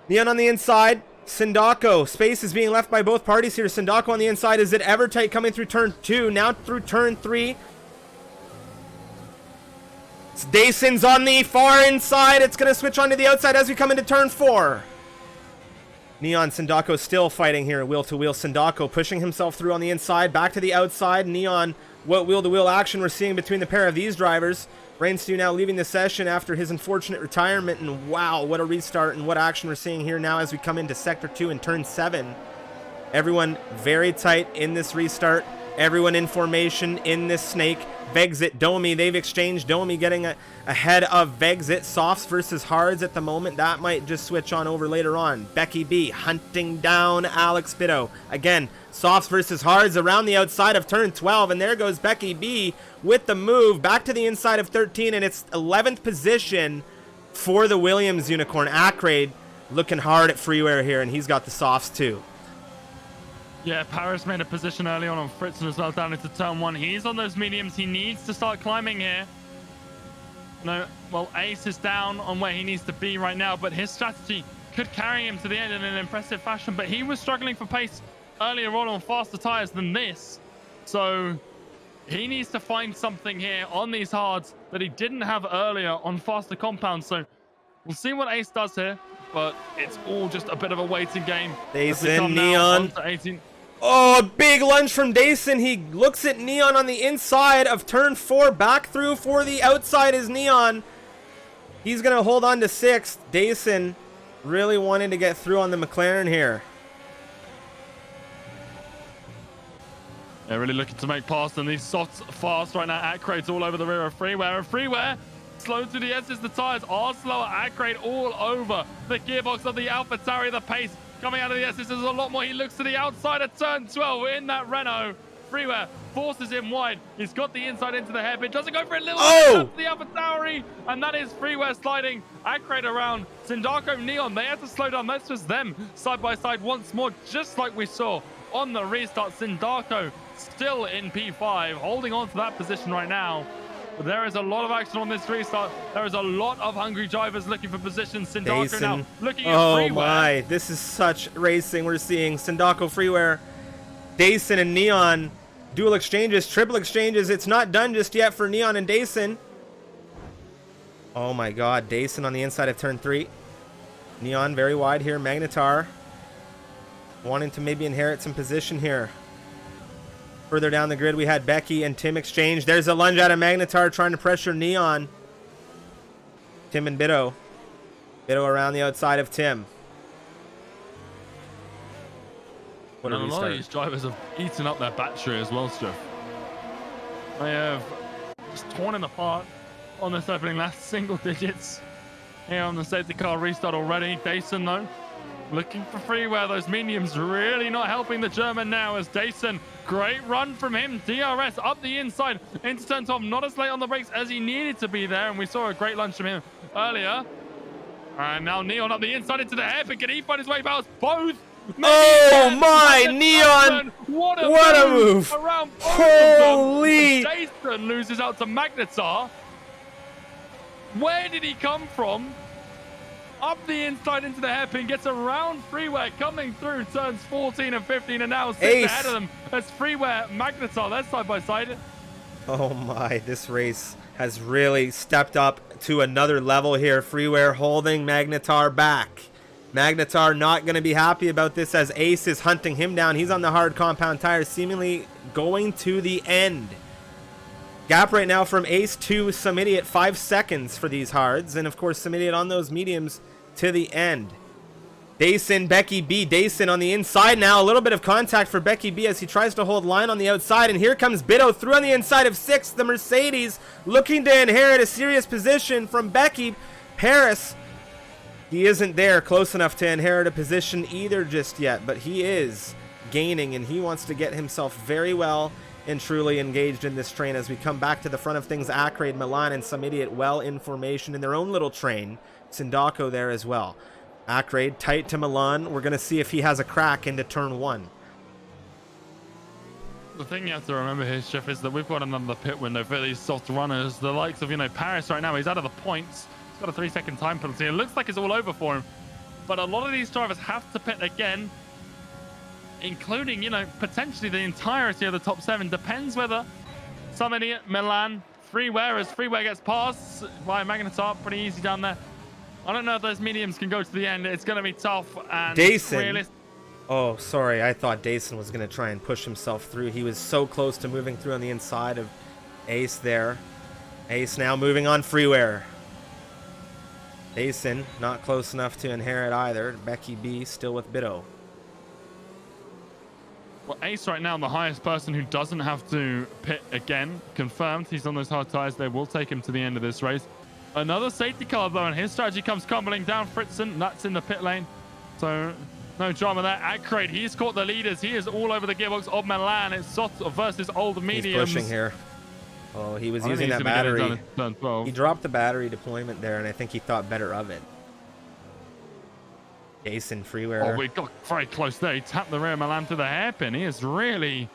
[SPEAKER 1] Neon on the inside. Sindako, space is being left by both parties here. Sindako on the inside. Is it Evertight coming through turn 2? Now through turn 3. Dason's on the far inside. It's going to switch onto the outside as we come into turn 4. Neon, Sindako still fighting here, wheel to wheel. Sindako pushing himself through on the inside, back to the outside. Neon, what wheel to wheel action we're seeing between the pair of these drivers. Brainstew now leaving the session after his unfortunate retirement, and wow, what a restart and what action we're seeing here now as we come into sector 2 and turn 7. Everyone very tight in this restart. Everyone in formation in this snake. Vexit, Domi, they've exchanged. Domi getting ahead of Vexit. Softs versus hards at the moment. That might just switch on over later on. Becky B hunting down Alex Bitto. Again, softs versus hards around the outside of turn 12. And there goes Becky B with the move back to the inside of 13. And it's 11th position for the Williams unicorn. Acraid looking hard at Freeware here, and he's got the softs too.
[SPEAKER 2] Yeah, Paris made a position early on Fritzen as well down into turn 1. He's on those mediums. He needs to start climbing here. No, well, Ace is down on where he needs to be right now, but his strategy could carry him to the end in an impressive fashion. But he was struggling for pace earlier on faster tires than this. So he needs to find something here on these hards that he didn't have earlier on faster compounds. So we'll see what Ace does here, but it's all just a bit of a waiting game.
[SPEAKER 1] Dason, Neon. Oh, a big lunge from Dason. He looks at Neon on the inside of turn 4. Back through for the outside is Neon. He's going to hold on to 6th. Dason really wanting to get through on the McLaren here.
[SPEAKER 2] They're really looking to make past them. These softs fast right now. Acraid's all over the rear of Freeware. And Freeware slow to the S's. The tires are slower. Acraid all over the gearbox of the AlphaTauri. The pace coming out of the S's is a lot more. He looks to the outside of turn 12 in that Renault. Freeware forces him wide. He's got the inside into the hairpin. Doesn't go for a little bit to the AlphaTauri. And that is Freeware sliding Acraid around. Sindaco, Neon, they had to slow down. That's just them side by side once more, just like we saw on the restart. Sindaco still in P5, holding on to that position right now. But there is a lot of action on this restart. There is a lot of hungry drivers looking for positions. Sindaco now looking at Freeware.
[SPEAKER 1] Oh my, this is such racing we're seeing. Sindaco, Freeware, Dason, and Neon. Dual exchanges, triple exchanges. It's not done just yet for Neon and Dason. Oh my god, Dason on the inside of turn 3. Neon very wide here. Magnetar wanting to maybe inherit some position here. Further down the grid, we had Becky and Tim exchange. There's a lunge out of Magnetar trying to pressure Neon. Tim and Bido. Bido around the outside of Tim.
[SPEAKER 2] And a lot of these drivers have eaten up their battery as well, Stuff. They have just torn it apart on this opening last single digits here on the safety car restart already. Dason, though, looking for Freeware. Those mediums really not helping the German now as Dason, great run from him. DRS up the inside into turn 12. Not as late on the brakes as he needed to be there. And we saw a great lunge from him earlier. And now Neon up the inside into the hairpin. Can he find his way past both?
[SPEAKER 1] Oh my, Neon! What a move!
[SPEAKER 2] Around
[SPEAKER 1] holy!
[SPEAKER 2] Jason loses out to Magnetar. Where did he come from? Up the inside into the hairpin, gets around Freeware, coming through turns 14 and 15, and now sits ahead of them. That's Freeware, Magnetar, that's side by side.
[SPEAKER 1] Oh my, this race has really stepped up to another level here. Freeware holding Magnetar back. Magnetar not going to be happy about this as Ace is hunting him down. He's on the hard compound tires, seemingly going to the end. Gap right now from Ace to Sumidiot, 5 seconds for these hards. And of course, Sumidiot on those mediums to the end. Dason, Becky B. Dason on the inside now. A little bit of contact for Becky B as he tries to hold line on the outside. And here comes Bido through on the inside of 6. The Mercedes looking to inherit a serious position from Becky. Paris, he isn't there close enough to inherit a position either just yet. But he is gaining and he wants to get himself very well and truly engaged in this train as we come back to the front of things. Acraid, Milan, and Sumidiot well in formation in their own little train. Sindaco there as well. Acraid tight to Milan. We're going to see if he has a crack into turn 1.
[SPEAKER 2] The thing you have to remember here, Chef, is that we've got another pit window for these soft runners. The likes of, Paris right now, he's out of the points. He's got a 3-second time penalty. It looks like it's all over for him. But a lot of these drivers have to pit again, including, potentially the entirety of the top 7. Depends whether Sumidiot, Milan, Freeware, as Freeware gets past by Magnetar, pretty easy down there. I don't know if those mediums can go to the end. It's going to be tough. And
[SPEAKER 1] Dason. Oh, sorry. I thought Dason was going to try and push himself through. He was so close to moving through on the inside of Ace there. Ace now moving on Freeware. Dason not close enough to inherit either. Becky B still with Bido.
[SPEAKER 2] Well, Ace right now, the highest person who doesn't have to pit again. Confirmed. He's on those hard tires. They will take him to the end of this race. Another safety car, though, and his strategy comes crumbling down. Fritzen, that's in the pit lane. So, no drama there. Acraid, he's caught the leaders. He is all over the gearbox of Milan. It's soft versus old mediums.
[SPEAKER 1] He's pushing here. Oh, he was
[SPEAKER 2] I don't
[SPEAKER 1] using
[SPEAKER 2] think he's
[SPEAKER 1] that
[SPEAKER 2] gonna get it done
[SPEAKER 1] battery.
[SPEAKER 2] at turn 12.
[SPEAKER 1] He dropped the battery deployment there, and I think he thought better of it. Jason
[SPEAKER 2] Oh,
[SPEAKER 1] Freeware.
[SPEAKER 2] we got very close there. He tapped the rear Milan to the hairpin. He is really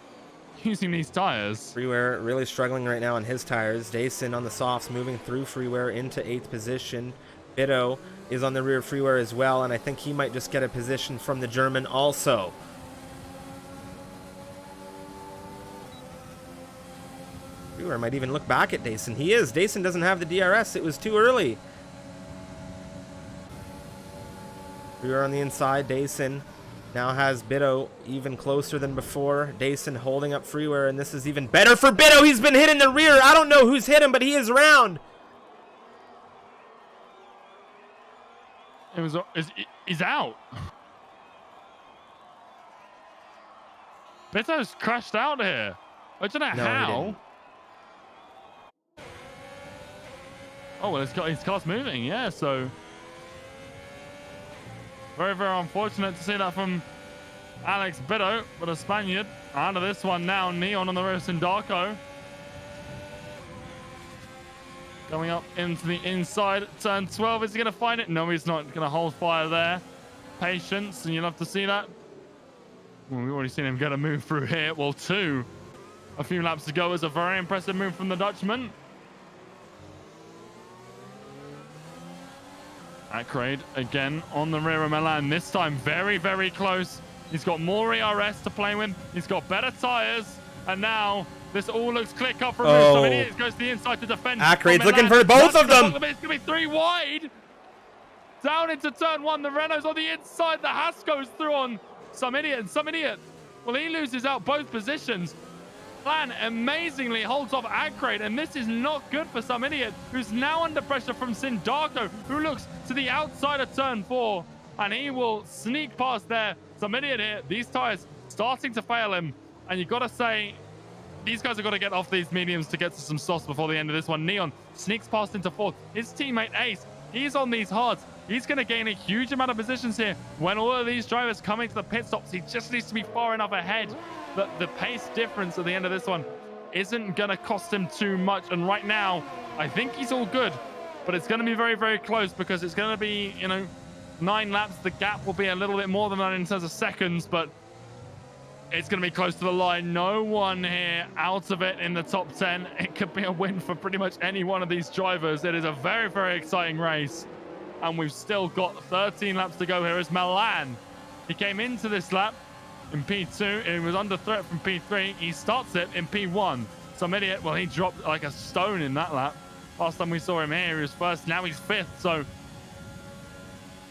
[SPEAKER 2] using these tires.
[SPEAKER 1] Freeware really struggling right now on his tires. Jason on the softs moving through Freeware into 8th position. Bitto is on the rear of Freeware as well, and I think he might just get a position from the German also. Freeware might even look back at Jason. He is. Jason doesn't have the DRS. It was too early. Freeware on the inside. Jason now has Bitto even closer than before. Jason holding up Freeware, and this is even better for Bitto. He's been hit in the rear. I don't know who's hit him, but he is round.
[SPEAKER 2] He's out. Bitto's crashed out here. I don't know
[SPEAKER 1] No,
[SPEAKER 2] how.
[SPEAKER 1] he didn't.
[SPEAKER 2] Oh, well, his car's moving. Yeah, so very, very unfortunate to see that from Alex Bitto, but a Spaniard out of this one now. Neon on the road, Sindarko going up into the inside turn 12. Is he going to find it? No, he's not going to hold fire there. Patience, and you'll have to see that. Well, we've already seen him get a move through here. Well, two a few laps ago was a very impressive move from the Dutchman. Ackroyd again on the rear of Milan. This time very, very close. He's got more ERS to play with. He's got better tires. And now this all looks clear cut for Moose. So it goes to the inside to defend.
[SPEAKER 1] Ackroyd's looking for both of them.
[SPEAKER 2] It's going to be 3 wide. Down into turn 1. The Renault's on the inside. The Haas goes through on some idiot. And some idiot. Well, he loses out both positions. Plan amazingly holds off Ackroyd, and this is not good for some idiot who's now under pressure from Sindarko, who looks to the outside of turn 4, and he will sneak past there. Some idiot here. These tires starting to fail him, and you got to say these guys have got to get off these mediums to get to some softs before the end of this one. Neon sneaks past into 4th. His teammate Ace, he's on these hards. He's going to gain a huge amount of positions here. When all of these drivers come into the pit stops, he just needs to be far enough ahead. But the pace difference at the end of this one isn't going to cost him too much. And right now, I think he's all good. But it's going to be very, very close because it's going to be, 9 laps. The gap will be a little bit more than that in terms of seconds, but it's going to be close to the line. No one here out of it in the top 10. It could be a win for pretty much any one of these drivers. It is a very, very exciting race. And we've still got 13 laps to go here as Milan. He came into this lap in P2. He was under threat from P3. He starts it in P1. Some idiot, well, he dropped like a stone in that lap. Last time we saw him here, he was first. Now he's 5th. So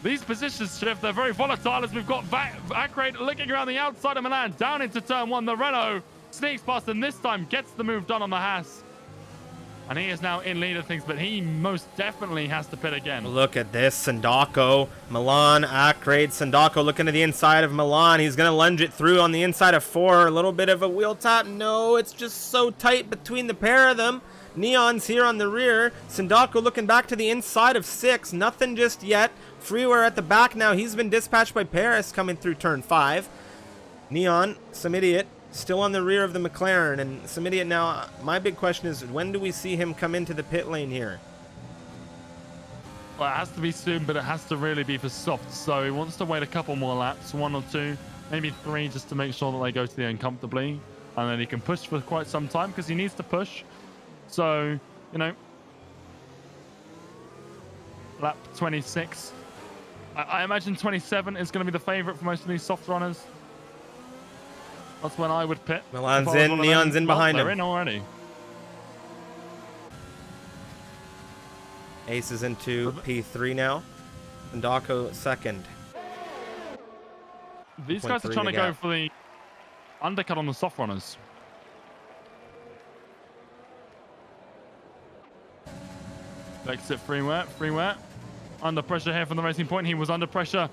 [SPEAKER 2] these positions shift. They're very volatile as we've got Ackroyd looking around the outside of Milan. Down into turn 1. The Renault sneaks past and this time gets the move done on the Haas. And he is now in lead of things, but he most definitely has to pit again.
[SPEAKER 1] Look at this. Sindarko, Milan, Ackroyd. Sindarko looking to the inside of Milan. He's going to lunge it through on the inside of 4. A little bit of a wheel tap. No, it's just so tight between the pair of them. Neon's here on the rear. Sindarko looking back to the inside of 6. Nothing just yet. Freeware at the back now. He's been dispatched by Paris coming through turn 5. Neon, some idiot, still on the rear of the McLaren, and some idiot now. My big question is, when do we see him come into the pit lane here?
[SPEAKER 2] Well, it has to be soon, but it has to really be for soft. So he wants to wait a couple more laps, 1 or 2, maybe 3, just to make sure that they go to the end comfortably. And then he can push for quite some time because he needs to push. So, lap 26. I imagine 27 is going to be the favorite for most of these soft runners. That's when I would pit.
[SPEAKER 1] Milan's in, Neon's in behind him.
[SPEAKER 2] They're in already.
[SPEAKER 1] Ace is into P3 now. Sindarko second.
[SPEAKER 2] These guys are trying to go for the undercut on the soft runners. Exit Freeware. Under pressure here from the Racing Point. He was under pressure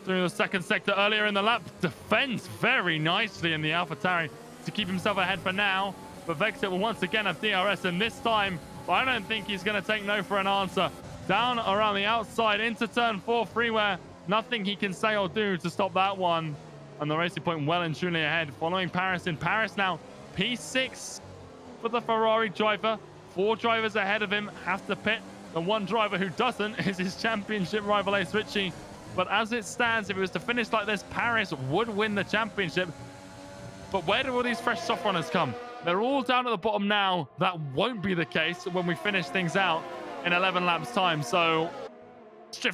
[SPEAKER 2] through the second sector earlier in the lap. Defends very nicely in the AlphaTauri to keep himself ahead for now. But Vexit will once again have DRS, and this time I don't think he's going to take no for an answer. Down around the outside into turn 4, Freeware. Nothing he can say or do to stop that one. And the Racing Point well and truly ahead, following Paris in Paris now. P6 for the Ferrari driver. 4 drivers ahead of him have to pit. The one driver who doesn't is his championship rival Ace Ritchie. But as it stands, if it was to finish like this, Paris would win the championship. But where do all these fresh soft runners come? They're all down at the bottom now. That won't be the case when we finish things out in 11 laps time. So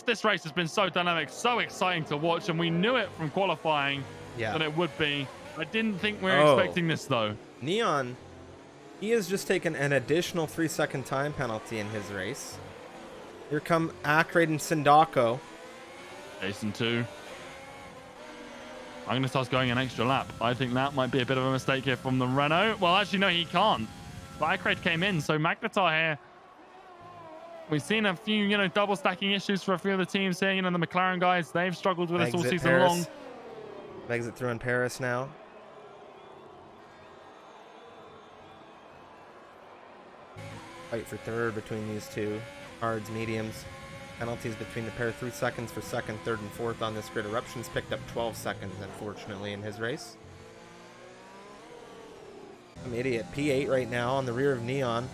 [SPEAKER 2] this race has been so dynamic, so exciting to watch, and we knew it from qualifying that it would be. I didn't think we were expecting this though.
[SPEAKER 1] Neon, he has just taken an additional 3-second time penalty in his race. Here come Akrade and Sindako.
[SPEAKER 2] Jason 2. I'm going to start going an extra lap. I think that might be a bit of a mistake here from the Renault. Well, actually, no, he can't. But Akrade came in, so Magnetar here. We've seen a few, double stacking issues for a few of the teams here. The McLaren guys, they've struggled with this all season long.
[SPEAKER 1] Exit through in Paris now. Fight for third between these two. Hards, mediums. Penalties between the pair, 3 seconds for second, third, and fourth on this grid. Eruptions picked up 12 seconds, unfortunately, in his race. Some idiot. P8 right now on the rear of Neon.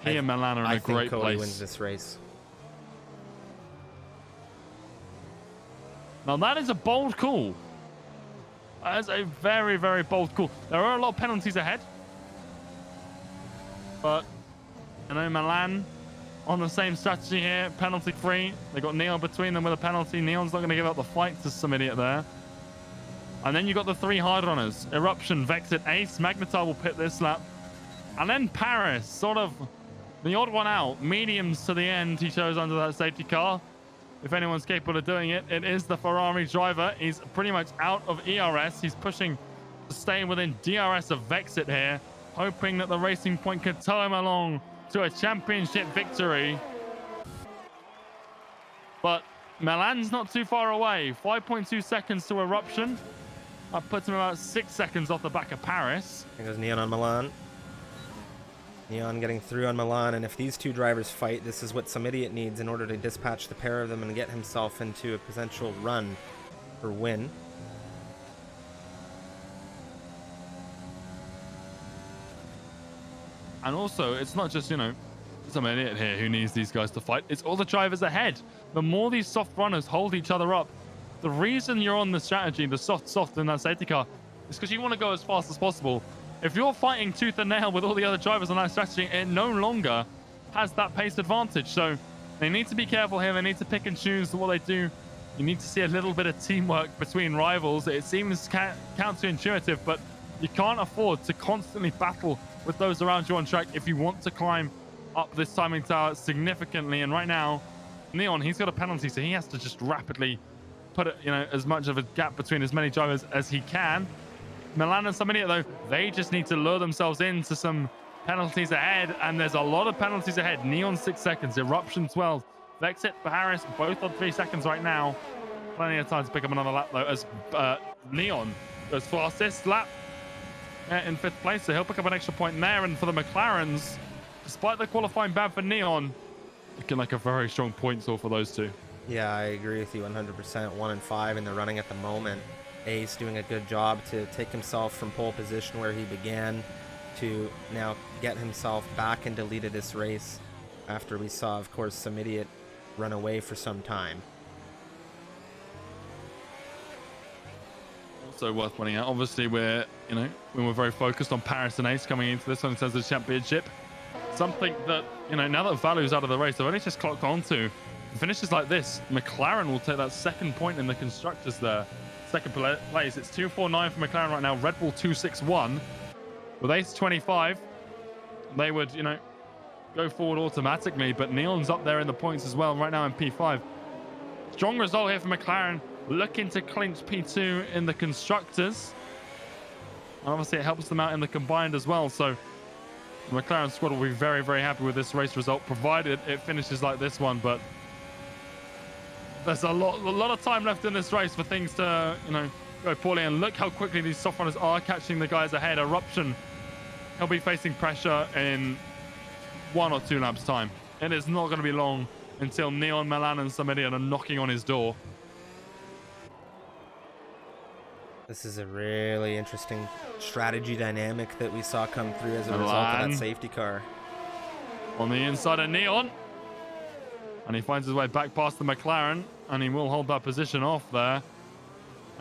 [SPEAKER 2] He and Milan are in a great place. I think
[SPEAKER 1] Cody wins this race.
[SPEAKER 2] Now that is a bold call. That is a very, very bold call. There are a lot of penalties ahead. But, Milan on the same strategy here. Penalty free. They got Neon between them with a penalty. Neon's not going to give up the fight to some idiot there. And then you got the 3 hard runners. Eruption, Vexit, Ace. Magnetar will pit this lap. And then Paris, sort of the odd one out. Mediums to the end he chose under that safety car. If anyone's capable of doing it, it is the Ferrari driver. He's pretty much out of ERS. He's pushing to stay within DRS of Vexit here, hoping that the Racing Point can tow him along to a championship victory. But Milan's not too far away. 5.2 seconds to Eruption. That puts him about 6 seconds off the back of Paris.
[SPEAKER 1] Here goes Neon on Milan. Neon getting through on Milan, and if these two drivers fight, this is what some idiot needs in order to dispatch the pair of them and get himself into a potential run for win.
[SPEAKER 2] And also, it's not just, some idiot here who needs these guys to fight. It's all the drivers ahead. The more these soft runners hold each other up, the reason you're on the strategy, the soft in that safety car, is because you want to go as fast as possible. If you're fighting tooth and nail with all the other drivers on that strategy, it no longer has that pace advantage. So they need to be careful here. They need to pick and choose what they do. You need to see a little bit of teamwork between rivals. It seems counterintuitive, but you can't afford to constantly battle with those around you on track if you want to climb up this timing tower significantly. And right now, Neon, he's got a penalty, so he has to just rapidly put it, as much of a gap between as many drivers as he can. Milan and some idiot, though, they just need to lure themselves into some penalties ahead, and there's a lot of penalties ahead. Neon 6 seconds, Eruption 12, Vexit, Paris, both on 3 seconds right now. Plenty of time to pick up another lap, though, as Neon goes fastest lap in 5th place, so he'll pick up an extra point there. And for the McLarens, despite the qualifying bad for Neon, looking like a very strong point source for those two.
[SPEAKER 1] Yeah, I agree with you 100%. 1 and 5 in the running at the moment. Ace doing a good job to take himself from pole position where he began to now get himself back into lead of this race after we saw, of course, some idiot run away for some time.
[SPEAKER 2] Also worth pointing out, obviously we were very focused on Paris and Ace coming into this one in terms of the championship. Something that, now that Valu's out of the race, I've only just clocked onto. Finishes like this, McLaren will take that second point in the constructors there. Second place, it's 249 for McLaren right now. Red Bull 261. With Ace 25, they would, go forward automatically, but Neon's up there in the points as well right now in P5. Strong result here for McLaren, looking to clinch P2 in the constructors. And obviously it helps them out in the combined as well, so the McLaren squad will be very, very happy with this race result, provided it finishes like this one. But there's a lot of time left in this race for things to, go poorly. And look how quickly these soft runners are catching the guys ahead. Eruption, he'll be facing pressure in 1 or 2 laps time. It is not going to be long until Neon, Milan, and some idiot are knocking on his door.
[SPEAKER 1] This is a really interesting strategy dynamic that we saw come through as a result of that safety car.
[SPEAKER 2] On the inside of Neon. And he finds his way back past the McLaren. And he will hold that position off there.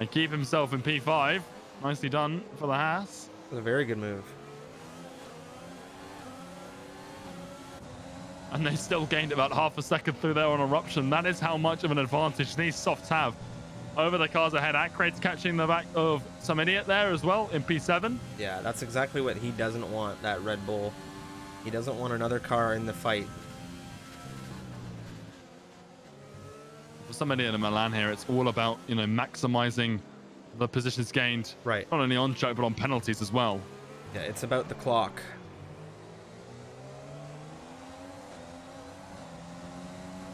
[SPEAKER 2] And keep himself in P5. Nicely done for the Haas.
[SPEAKER 1] It was a very good move.
[SPEAKER 2] And they still gained about half a second through there on Eruption. That is how much of an advantage these softs have over the cars ahead. Akrade's catching the back of some idiot there as well in P7.
[SPEAKER 1] Yeah, that's exactly what he doesn't want, that Red Bull. He doesn't want another car in the fight.
[SPEAKER 2] For some idiot in Milan here, it's all about, you know, maximizing the positions gained.
[SPEAKER 1] Right.
[SPEAKER 2] Not only on track, but on penalties as well.
[SPEAKER 1] Yeah, it's about the clock.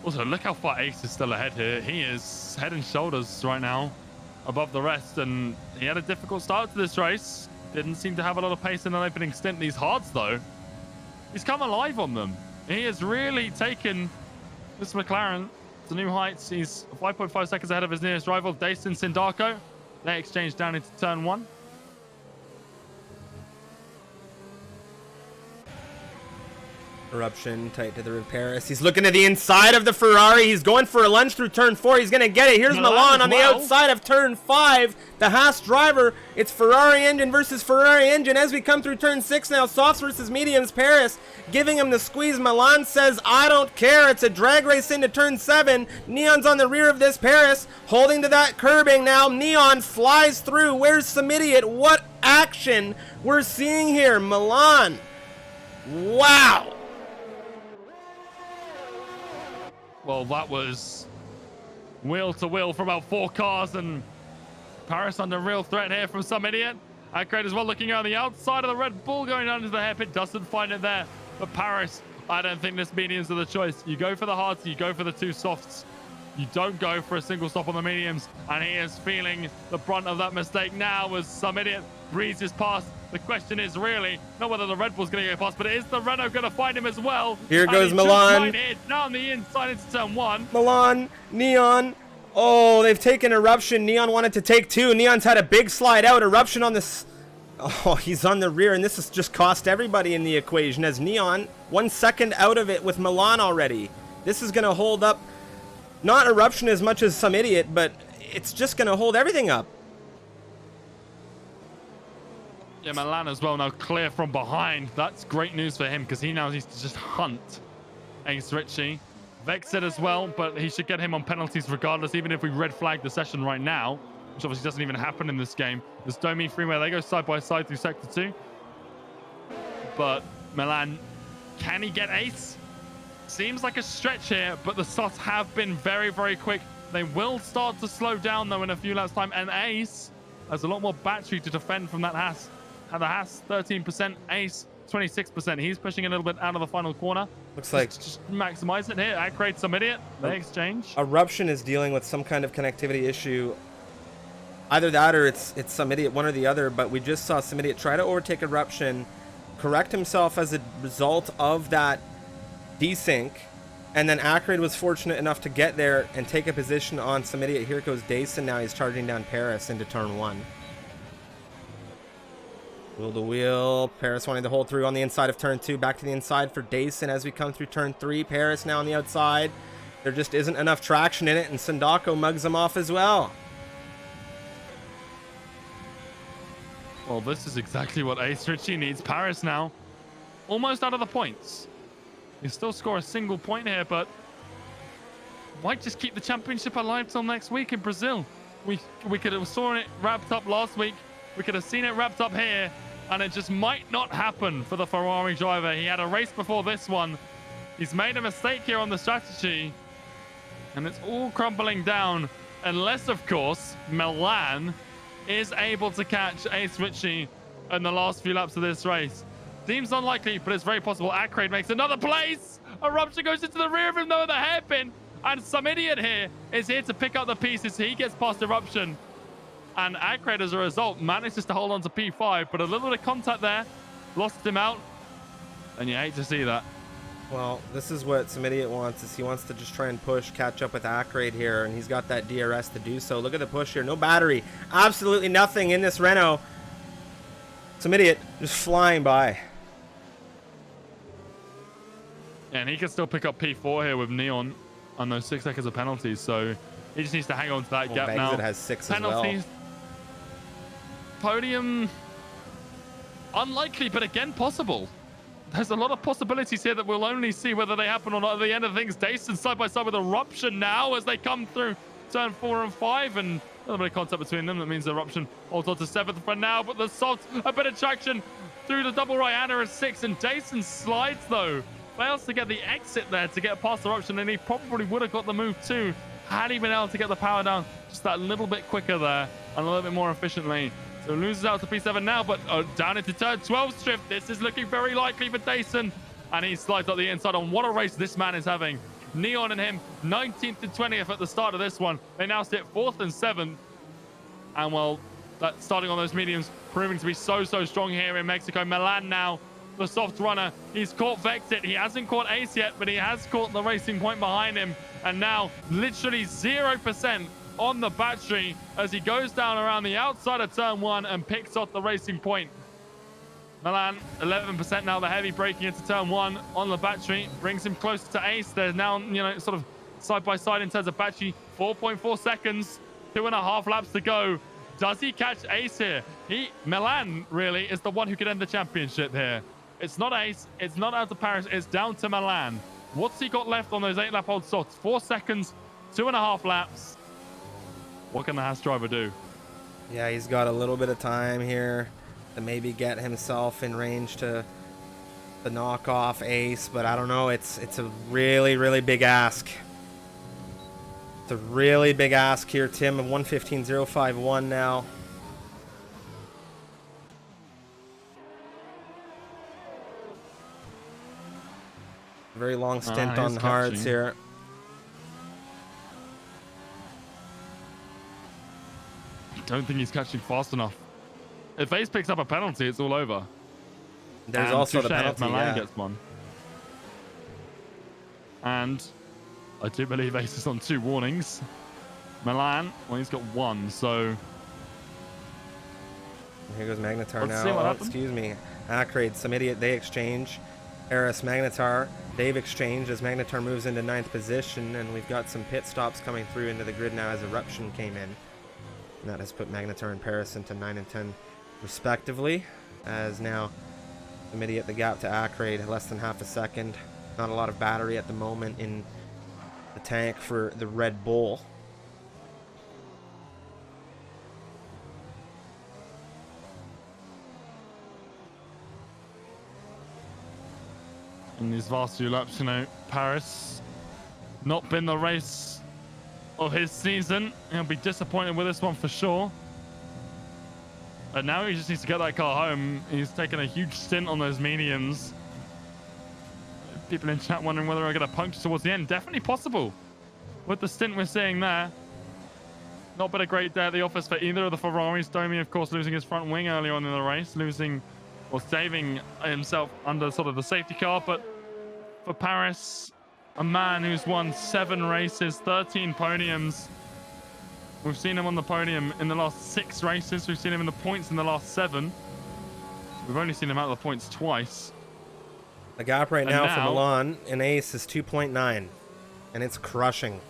[SPEAKER 2] Also, look how far Ace is still ahead here. He is head and shoulders right now above the rest, and he had a difficult start to this race. Didn't seem to have a lot of pace in an opening stint. These hards, though, he's come alive on them. He has really taken this McLaren to new heights. He's 5.5 seconds ahead of his nearest rival, Dason Sindarko. They exchange down into turn 1.
[SPEAKER 1] Eruption tight to the rear Paris. He's looking to the inside of the Ferrari. He's going for a lunge through turn 4. He's going to get it. Here's Milan on the outside of turn 5. The Haas driver. It's Ferrari engine versus Ferrari engine as we come through turn 6 now. Softs versus mediums. Paris giving him the squeeze. Milan says, I don't care. It's a drag race into turn 7. Neon's on the rear of this. Paris holding to that curbing now. Neon flies through. Where's some idiot? What action we're seeing here. Milan. Wow.
[SPEAKER 2] Well, that was wheel to wheel for about 4 cars, and Paris under real threat here from some idiot. Akrade as well looking around the outside of the Red Bull, going down into the hairpin, doesn't find it there. But Paris, I don't think this mediums are the choice. You go for the hards, you go for the 2 softs. You don't go for a single stop on the mediums, and he is feeling the brunt of that mistake now as some idiot breezes past. The question is really not whether the Red Bull's going to get past, but is the Renault going to find him as well?
[SPEAKER 1] Here goes Milan.
[SPEAKER 2] Down the inside into turn 1.
[SPEAKER 1] Milan, Neon. Oh, they've taken Eruption. Neon wanted to take 2. Neon's had a big slide out. Eruption on this. Oh, he's on the rear, and this has just cost everybody in the equation as Neon 1 second out of it with Milan already. This is going to hold up not Eruption as much as some idiot, but it's just going to hold everything up.
[SPEAKER 2] Yeah, Milan as well now clear from behind. That's great news for him because he now needs to just hunt Ace Ritchie. Vexed as well, but he should get him on penalties regardless, even if we red flag the session right now, which obviously doesn't even happen in this game. There's Domi Freeway, they go side by side through sector 2. But Milan, can he get Ace? Seems like a stretch here, but the slots have been very, very quick. They will start to slow down though in a few laps time, and Ace has a lot more battery to defend from that Haas. And the Haas 13%, Ace 26%. He's pushing a little bit out of the final corner.
[SPEAKER 1] Looks like
[SPEAKER 2] just maximize it here. Akrade some idiot. They exchange.
[SPEAKER 1] Eruption is dealing with some kind of connectivity issue. Either that or it's some idiot, one or the other. But we just saw some idiot try to overtake Eruption, correct himself as a result of that desync, and then Akrade was fortunate enough to get there and take a position on some idiot. Here goes Dason. Now he's charging down Paris into turn 1. Wheel to wheel. Paris wanting to hold through on the inside of turn 2. Back to the inside for Dason as we come through turn 3. Paris now on the outside. There just isn't enough traction in it, and Sindako mugs him off as well.
[SPEAKER 2] Well, this is exactly what Ace Ritchie needs. Paris now almost out of the points. You still score a single point here, but might just keep the championship alive till next week in Brazil. We could have saw it wrapped up last week. We could have seen it wrapped up here, and it just might not happen for the Ferrari driver. He had a race before this one. He's made a mistake here on the strategy, and it's all crumbling down unless, of course, Milan is able to catch Ace Ritchie in the last few laps of this race. Seems unlikely, but it's very possible. Akrade makes another place. Eruption goes into the rear of him, though, with a hairpin, and some idiot here is here to pick up the pieces. He gets past Eruption. And Akrade, as a result, manages to hold on to P5, but a little bit of contact there. Lost him out. And you hate to see that.
[SPEAKER 1] Well, this is what some idiot wants, is he wants to just try and push, catch up with Ackrade here, and he's got that DRS to do so. Look at the push here. No battery. Absolutely nothing in this Renault. Some idiot just flying by.
[SPEAKER 2] And he can still pick up P4 here with Neon on those 6 seconds of penalties, so he just needs to hang on to that gap now.
[SPEAKER 1] It has 6
[SPEAKER 2] penalties,
[SPEAKER 1] as well.
[SPEAKER 2] Podium, unlikely, but again possible. There's a lot of possibilities here that we'll only see whether they happen or not at the end of things. Dayson side by side with Eruption now as they come through turn 4 and 5, and a little bit of contact between them. That means Eruption holds on to 7th for now, but the Salt, a bit of traction through the double right. Anna is 6, and Dayson slides though. Fails to get the exit there to get past Eruption, and he probably would have got the move too had he been able to get the power down just that little bit quicker there and a little bit more efficiently. So loses out to P7 now, but down into turn 12 drift. This is looking very likely for Dayson, and he slides up the inside on. What a race this man is having. Neon and him 19th and 20th at the start of this one. They now sit 4th and 7th, and well, that starting on those mediums proving to be so strong here in Mexico. Milan now the soft runner. He's caught Vexit. He hasn't caught Ace yet, but he has caught the Racing Point behind him, and now literally 0% on the battery as he goes down around the outside of turn 1 and picks off the Racing Point. Milan 11% now. The heavy braking into turn 1 on the battery brings him closer to Ace. They're now, you know, sort of side by side in terms of battery. 4.4 seconds, 2.5 laps to go. Does he catch Ace here? Milan really is the one who could end the championship here. It's not Ace, it's not out to Paris, it's down to Milan. What's he got left on those 8-lap old slots? 4 seconds, 2.5 laps. What can the Haas driver do?
[SPEAKER 1] Yeah, he's got a little bit of time here to maybe get himself in range to knock off Ace, but I don't know. It's a really big ask. It's a really big ask here, Tim. 1:15.051 now. Very long stint on hards here.
[SPEAKER 2] Don't think he's catching fast enough. If Ace picks up a penalty, it's all over.
[SPEAKER 1] There's also the penalty,
[SPEAKER 2] Milan gets one. And I do believe Ace is on 2 warnings. Milan, well, he's got 1, so...
[SPEAKER 1] Here goes Magnetar
[SPEAKER 2] Let's
[SPEAKER 1] now.
[SPEAKER 2] see what
[SPEAKER 1] Oh,
[SPEAKER 2] happens.
[SPEAKER 1] excuse me. Ackrade, some idiot, they exchange. Eris, Magnetar, they've exchanged as Magnetar moves into 9th position, and we've got some pit stops coming through into the grid now as Eruption came in. And that has put Magnetar and Paris into 9 and 10 respectively, as now immediate the gap to Ackrade, less than half a second. Not a lot of battery at the moment in the tank for the Red Bull.
[SPEAKER 2] In these last few laps, you know, Paris not been the race of his season. He'll be disappointed with this one for sure. But now he just needs to get that car home. He's taken a huge stint on those mediums. People in chat wondering whether I get a puncture towards the end. Definitely possible with the stint we're seeing there. Not been a great day at the office for either of the Ferraris. Domi, of course, losing his front wing early on in the race, losing or saving himself under sort of the safety car. But for Paris, a man who's won 7 races, 13 podiums. We've seen him on the podium in the last 6 races. We've seen him in the points in the last 7. We've only seen him out of the points twice.
[SPEAKER 1] The gap right now for Milan and Ace is 2.9, and it's crushing.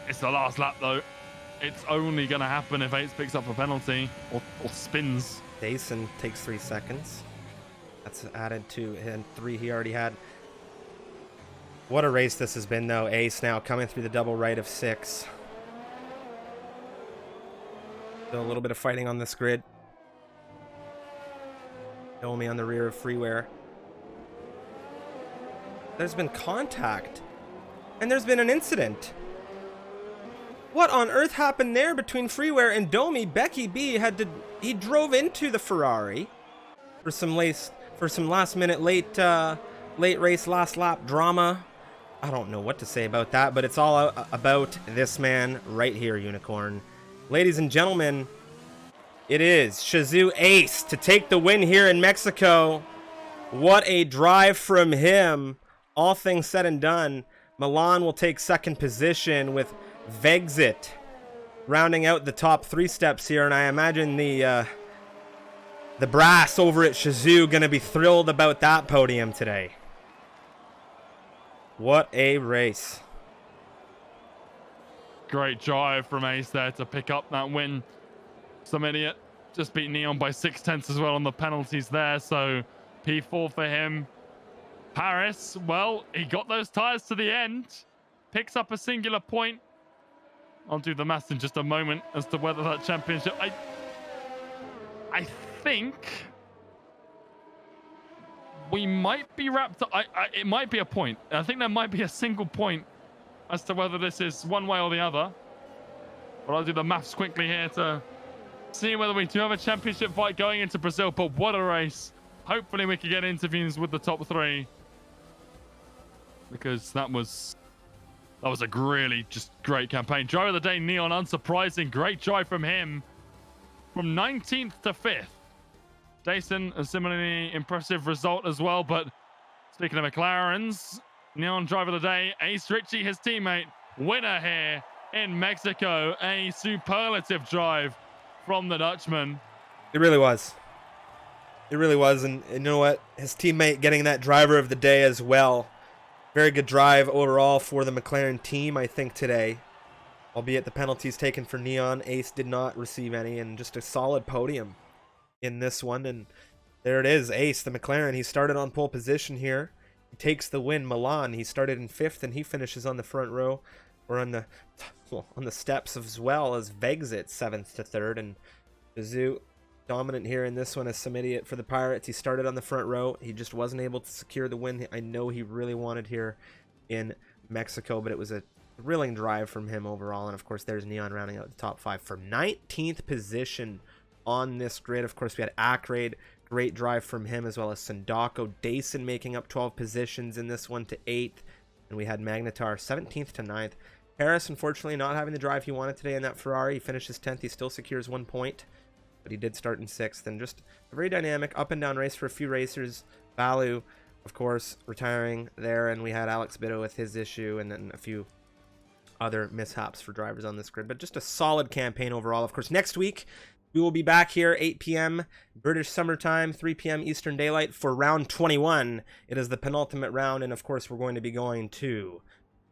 [SPEAKER 2] It's the last lap, though. It's only going to happen if Ace picks up a penalty or spins.
[SPEAKER 1] Dayson takes 3 seconds. That's added to and 3 he already had. What a race this has been, though. Ace now coming through the double right of 6. Still a little bit of fighting on this grid. Domi on the rear of Freeware. There's been contact. And there's been an incident. What on earth happened there between Freeware and Domi? Becky B he drove into the Ferrari for some last minute late race last lap drama. I don't know what to say about that, but it's all about this man right here, Unicorn. Ladies and gentlemen, it is Shazoo Ace to take the win here in Mexico. What a drive from him. All things said and done, Milan will take second position with Vexit rounding out the top 3 steps here, and I imagine the brass over at Shizou gonna be thrilled about that podium today. What a race.
[SPEAKER 2] Great drive from Ace there to pick up that win. Some idiot just beat Neon by 6/10 as well on the penalties there, so P4 for him. Paris, well, he got those tires to the end, picks up a singular point. I'll do the maths in just a moment as to whether that championship... I think we might be wrapped up. It might be a point. I think there might be a single point as to whether this is one way or the other. But I'll do the maths quickly here to see whether we do have a championship fight going into Brazil. But what a race. Hopefully we can get interviews with the top 3. Because that was a really just great campaign. Driver of the day, Neon, unsurprising. Great drive from him. From 19th to 5th. Jason, a similarly impressive result as well. But speaking of McLarens, Neon driver of the day, Ace Ritchie, his teammate, winner here in Mexico. A superlative drive from the Dutchman.
[SPEAKER 1] It really was. It really was. And you know what? His teammate getting that driver of the day as well. Very good drive overall for the McLaren team, I think, today. Albeit the penalties taken for Neon, Ace did not receive any, and just a solid podium in this one. And there it is, Ace, the McLaren. He started on pole position here. He takes the win. Milan, he started in 5th, and he finishes on the front row, or on the steps as well as Vexit 7th to 3rd. And Shizou dominant here in this one as some idiot for the Pirates. He started on the front row. He just wasn't able to secure the win I know he really wanted here in Mexico, but it was a thrilling drive from him overall. And of course, there's Neon rounding out the top 5 for 19th position on this grid. Of course, we had Acraid, great drive from him, as well as Sandako. Dason making up 12 positions in this one to 8th. And we had Magnetar 17th to 9th. Harris, unfortunately, not having the drive he wanted today in that Ferrari. He finishes 10th. He still secures 1 point, but he did start in 6th. And just a very dynamic up and down race for a few racers. Balu, of course, retiring there. And we had Alex Bitto with his issue, and then a few other mishaps for drivers on this grid. But just a solid campaign overall. Of course, next week, we will be back here 8 p.m. British summertime, 3 p.m. Eastern Daylight for round 21. It is the penultimate round, and of course, we're going to be going to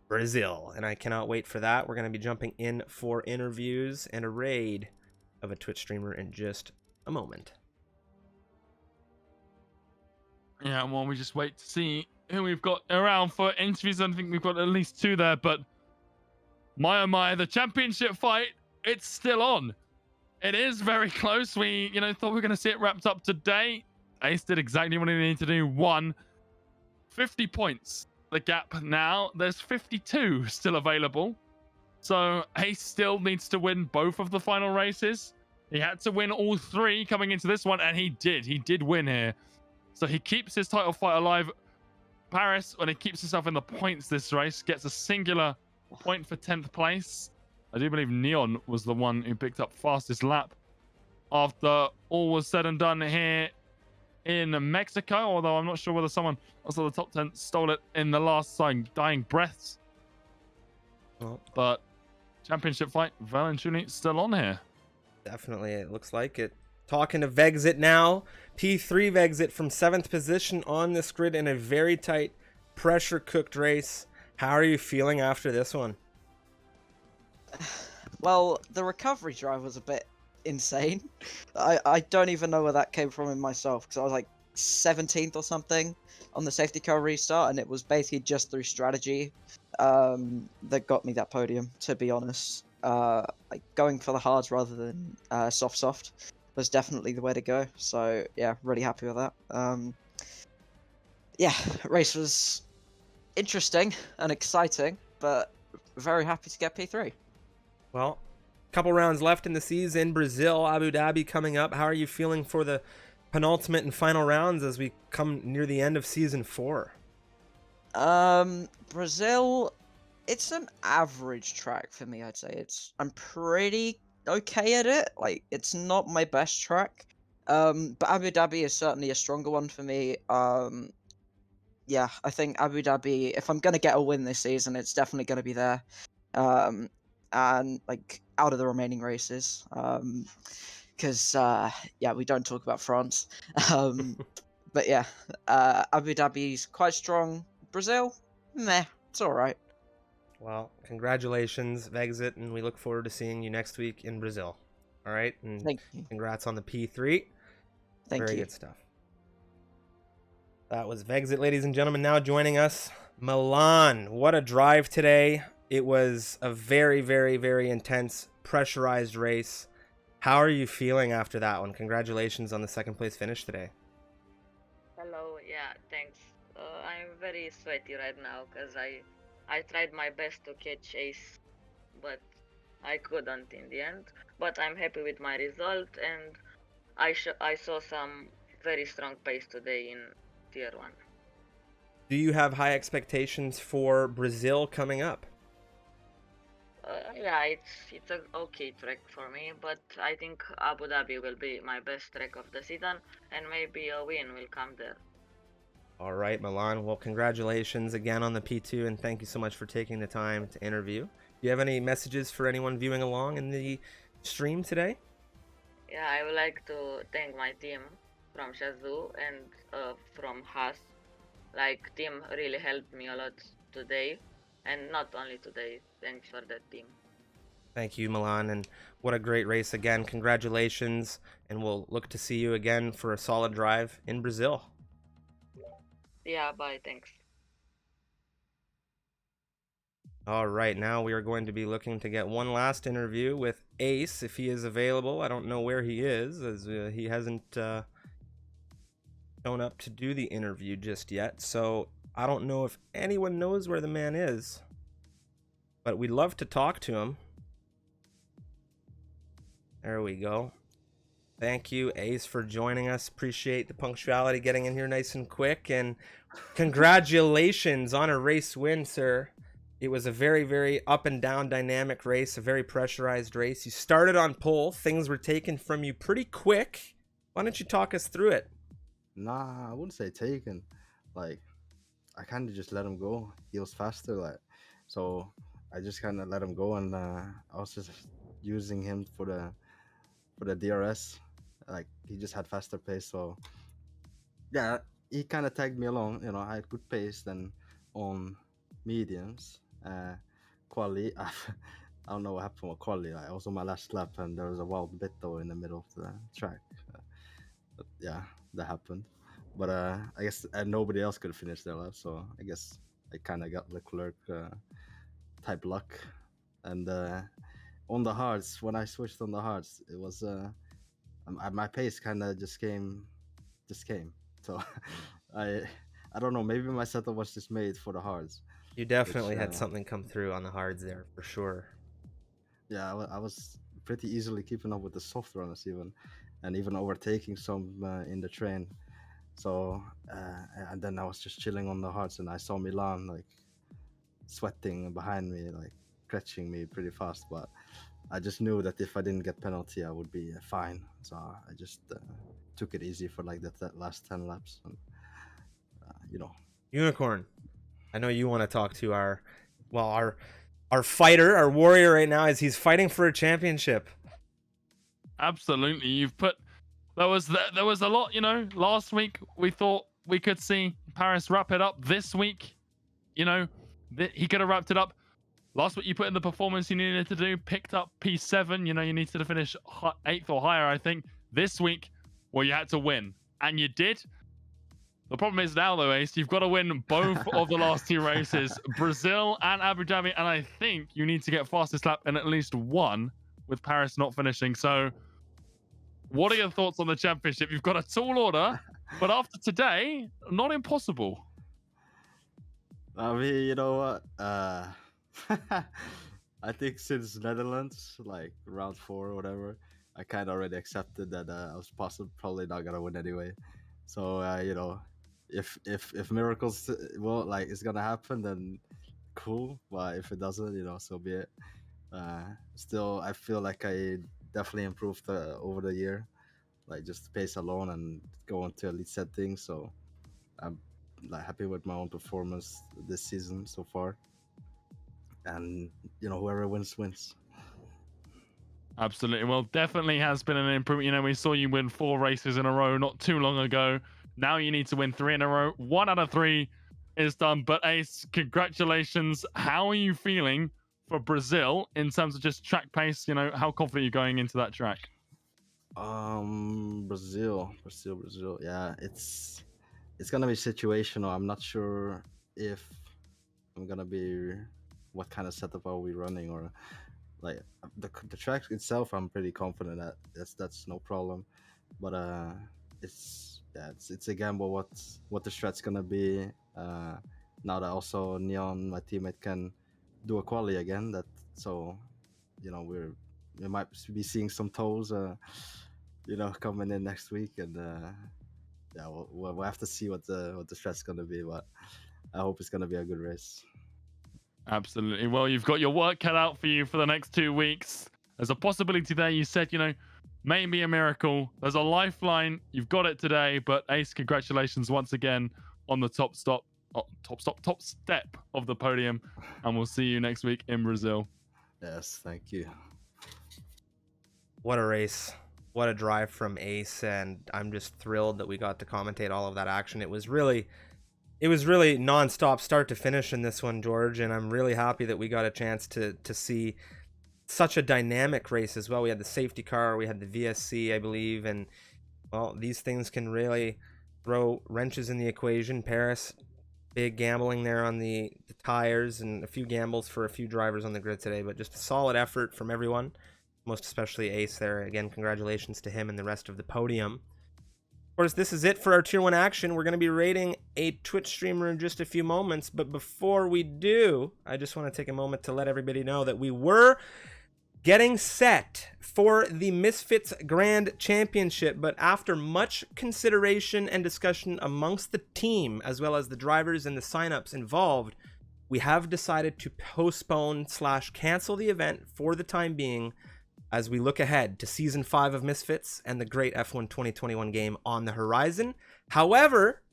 [SPEAKER 1] Brazil, and I cannot wait for that. We're going to be jumping in for interviews and a raid of a Twitch streamer in just a moment.
[SPEAKER 2] Yeah, well, we just wait to see who we've got around for interviews. I think we've got at least 2 there, but my oh my, the championship fight, it's still on. It is very close. We, thought we were going to see it wrapped up today. Ace did exactly what he needed to do. Won 50 points. The gap now, there's 52 still available. So Ace still needs to win both of the final races. He had to win all 3 coming into this one, and he did. He did win here. So he keeps his title fight alive. Paris, when he keeps himself in the points this race, gets a singular point for 10th place. I do believe Neon was the one who picked up fastest lap after all was said and done here in Mexico, although I'm not sure whether someone else at the top 10 stole it in the last dying breaths.
[SPEAKER 1] Well,
[SPEAKER 2] but championship fight, Valentini still on here.
[SPEAKER 1] Definitely, it looks like it. Talking to Vexit now. P3 Vexit from 7th position on this grid in a very tight, pressure-cooked race. How are you feeling after this one?
[SPEAKER 3] Well, the recovery drive was a bit insane. I don't even know where that came from in myself, because I was like 17th or something on the safety car restart, and it was basically just through strategy that got me that podium, to be honest. Like going for the hards rather than soft was definitely the way to go. So yeah, really happy with that. Yeah, race was interesting and exciting, but very happy to get P3.
[SPEAKER 1] Well, a couple rounds left in the season. Brazil, Abu Dhabi coming up. How are you feeling for the penultimate and final rounds as we come near the end of season 4?
[SPEAKER 3] Brazil, it's an average track for me, I'd say. I'm pretty okay at it. Like, it's not my best track. But Abu Dhabi is certainly a stronger one for me. Yeah, I think Abu Dhabi, if I'm gonna get a win this season, it's definitely gonna be there. Um, and like out of the remaining races. Because yeah, we don't talk about France. Um, but yeah, Abu Dhabi's quite strong. Brazil, meh, it's all right.
[SPEAKER 1] Well, congratulations, Vexit, and we look forward to seeing you next week in Brazil. All right, and
[SPEAKER 3] Thank you.
[SPEAKER 1] congrats on the P3.
[SPEAKER 3] Thank
[SPEAKER 1] Very
[SPEAKER 3] you.
[SPEAKER 1] good stuff. That was Vexit, ladies and gentlemen. Now joining us, Milan. What a drive today. It was a very, very, very intense, pressurized race. How are you feeling after that one? Congratulations on the second place finish today.
[SPEAKER 4] Hello, yeah, thanks. I'm very sweaty right now because I tried my best to catch Ace, but I couldn't in the end. But I'm happy with my result, and I saw some very strong pace today in Tier 1.
[SPEAKER 1] Do you have high expectations for Brazil coming up?
[SPEAKER 4] Yeah, it's a okay track for me, but I think Abu Dhabi will be my best track of the season, and maybe a win will come there.
[SPEAKER 1] All right, Milan. Well, congratulations again on the P2, and thank you so much for taking the time to interview. Do you have any messages for anyone viewing along in the stream today?
[SPEAKER 4] Yeah, I would like to thank my team from Shazoo and from Haas. Like, team really helped me a lot today, and not only today. Thanks for that, team.
[SPEAKER 1] Thank you, Milan, and what a great race again. Congratulations, and we'll look to see you again for a solid drive in Brazil.
[SPEAKER 4] Yeah, bye, thanks.
[SPEAKER 1] All right, now we are going to be looking to get one last interview with Ace, if he is available. I don't know where he is, as he hasn't shown up to do the interview just yet, so I don't know if anyone knows where the man is, but we'd love to talk to him. There we go. Thank you, Ace, for joining us. Appreciate the punctuality, getting in here nice and quick, and congratulations on a race win, sir. It was a very, very up and down dynamic race, a very pressurized race. You started on pole. Things were taken from you pretty quick. Why don't you talk us through it?
[SPEAKER 5] Nah, I wouldn't say taken. Like, I kind of just let him go. He was faster, like, so I just kind of let him go, and I was just using him for the DRS. Like, he just had faster pace, so yeah, he kind of tagged me along. You know, I had good pace. Then on mediums, quali, I don't know what happened with quali. I was on my last lap, and there was a wild bit though in the middle of the track. But yeah, that happened. But I guess nobody else could finish their lap, so I guess I kind of got Leclerc type luck. And on the hards, when I switched on the hards, it was my pace kind of just came. So I don't know. Maybe my setup was just made for the hards.
[SPEAKER 1] You definitely had something come through on the hards there, for sure.
[SPEAKER 5] Yeah, I was pretty easily keeping up with the soft runners even, and even overtaking some in the train. So and then I was just chilling on the hards, and I saw Milan like sweating behind me, like catching me pretty fast. But I just knew that if I didn't get penalty, I would be fine. So I just took it easy for like that last 10 laps, and you know.
[SPEAKER 1] Unicorn, I know you want to talk to our fighter, our warrior right now, as he's fighting for a championship.
[SPEAKER 2] Absolutely, you've put there was a lot. You know, last week we thought we could see Paris wrap it up. This week, you know, he could have wrapped it up. Last week you put in the performance you needed to do, picked up P7. You know, you needed to finish 8th or higher, I think. This week, well, you had to win, and you did. The problem is now, though, Ace, you've got to win both of the last two races, Brazil and Abu Dhabi, and I think you need to get fastest lap in at least one, with Paris not finishing. So, what are your thoughts on the championship? You've got a tall order, but after today, not impossible.
[SPEAKER 5] I mean, you know what? I think since Netherlands, like round 4 or whatever, I kind of already accepted that I was probably not gonna win anyway. So you know, if miracles it's gonna happen, then cool. But if it doesn't, you know, so be it. Still, I feel like I definitely improved over the year. like just the pace alone and go into elite settings. So I'm like happy with my own performance this season so far. And whoever wins wins.
[SPEAKER 2] Absolutely. Well, definitely has been an improvement. We saw you win 4 races in a row not too long ago. Now you need to win 3 in a row. 1 out of 3 is done. But Ace, congratulations. How are you feeling for Brazil in terms of just track pace? How confident are you going into that track?
[SPEAKER 5] Brazil. Yeah, it's gonna be situational. I'm not sure if I'm gonna be. What kind of setup are we running, or like the track itself? I'm pretty confident that that's no problem. But it's a gamble. What the strat's gonna be. Now that also Neon, my teammate, can do a quali again. So we might be seeing some toes. Coming in next week, and yeah, we'll have to see what the strat's gonna be, but I hope it's gonna be a good race.
[SPEAKER 2] Absolutely. Well, you've got your work cut out for you for the next 2 weeks. There's a possibility there. You said, maybe a miracle. There's a lifeline. You've got it today. But Ace, congratulations once again on the top step of the podium. And we'll see you next week in Brazil.
[SPEAKER 5] Yes, thank you.
[SPEAKER 1] What a race. What a drive from Ace, and I'm just thrilled that we got to commentate all of that action. It was really non-stop start to finish in this one, George, and I'm really happy that we got a chance to see such a dynamic race as well. We had the safety car, we had the VSC, I believe, and well, these things can really throw wrenches in the equation. Paris, big gambling there on the tires, and a few gambles for a few drivers on the grid today, but just a solid effort from everyone, most especially Ace there. Again, congratulations to him and the rest of the podium. Of course, this is it for our Tier 1 action. We're going to be rating a Twitch streamer in just a few moments, but before we do, I just want to take a moment to let everybody know that we were getting set for the Misfits Grand Championship, but after much consideration and discussion amongst the team, as well as the drivers and the signups involved, we have decided to postpone/cancel the event for the time being, as we look ahead to Season 5 of Misfits and the great F1 2021 game on the horizon. However,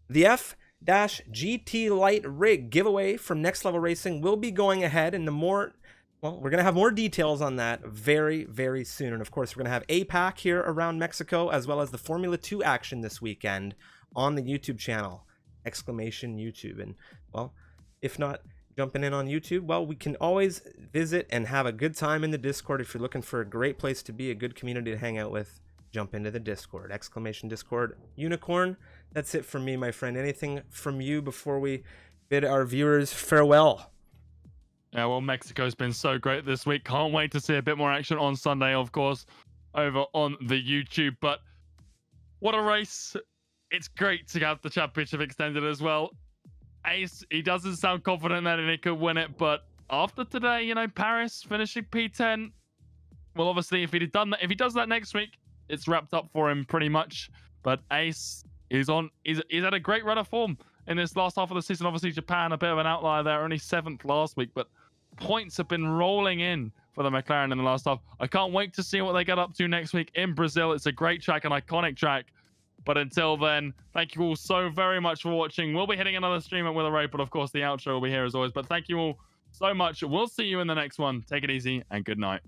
[SPEAKER 1] the F-GT Light rig giveaway from Next Level Racing will be going ahead, and we're going to have more details on that very, very soon. And of course, we're going to have APAC here around Mexico, as well as the Formula 2 action this weekend on the YouTube channel, !YouTube. And well, if not jumping in on YouTube, well, we can always visit and have a good time in the Discord. If you're looking for a great place to be, a good community to hang out with, jump into the Discord, !Discord Unicorn. That's it from me, my friend. Anything from you before we bid our viewers farewell?
[SPEAKER 2] Yeah, well, Mexico's been so great this week. Can't wait to see a bit more action on Sunday, of course, over on the YouTube. But what a race. It's great to have the championship extended as well. Ace, he doesn't sound confident that he could win it, but after today, Paris finishing P10. Well, obviously, if he does that next week, it's wrapped up for him pretty much. But Ace is he's had a great run of form in this last half of the season. Obviously, Japan, a bit of an outlier there, only 7th last week, but points have been rolling in for the McLaren in the last half. I can't wait to see what they get up to next week in Brazil. It's a great track, an iconic track. But until then, thank you all so very much for watching. We'll be hitting another stream at Will Ray, but of course the outro will be here as always. But thank you all so much. We'll see you in the next one. Take it easy and good night.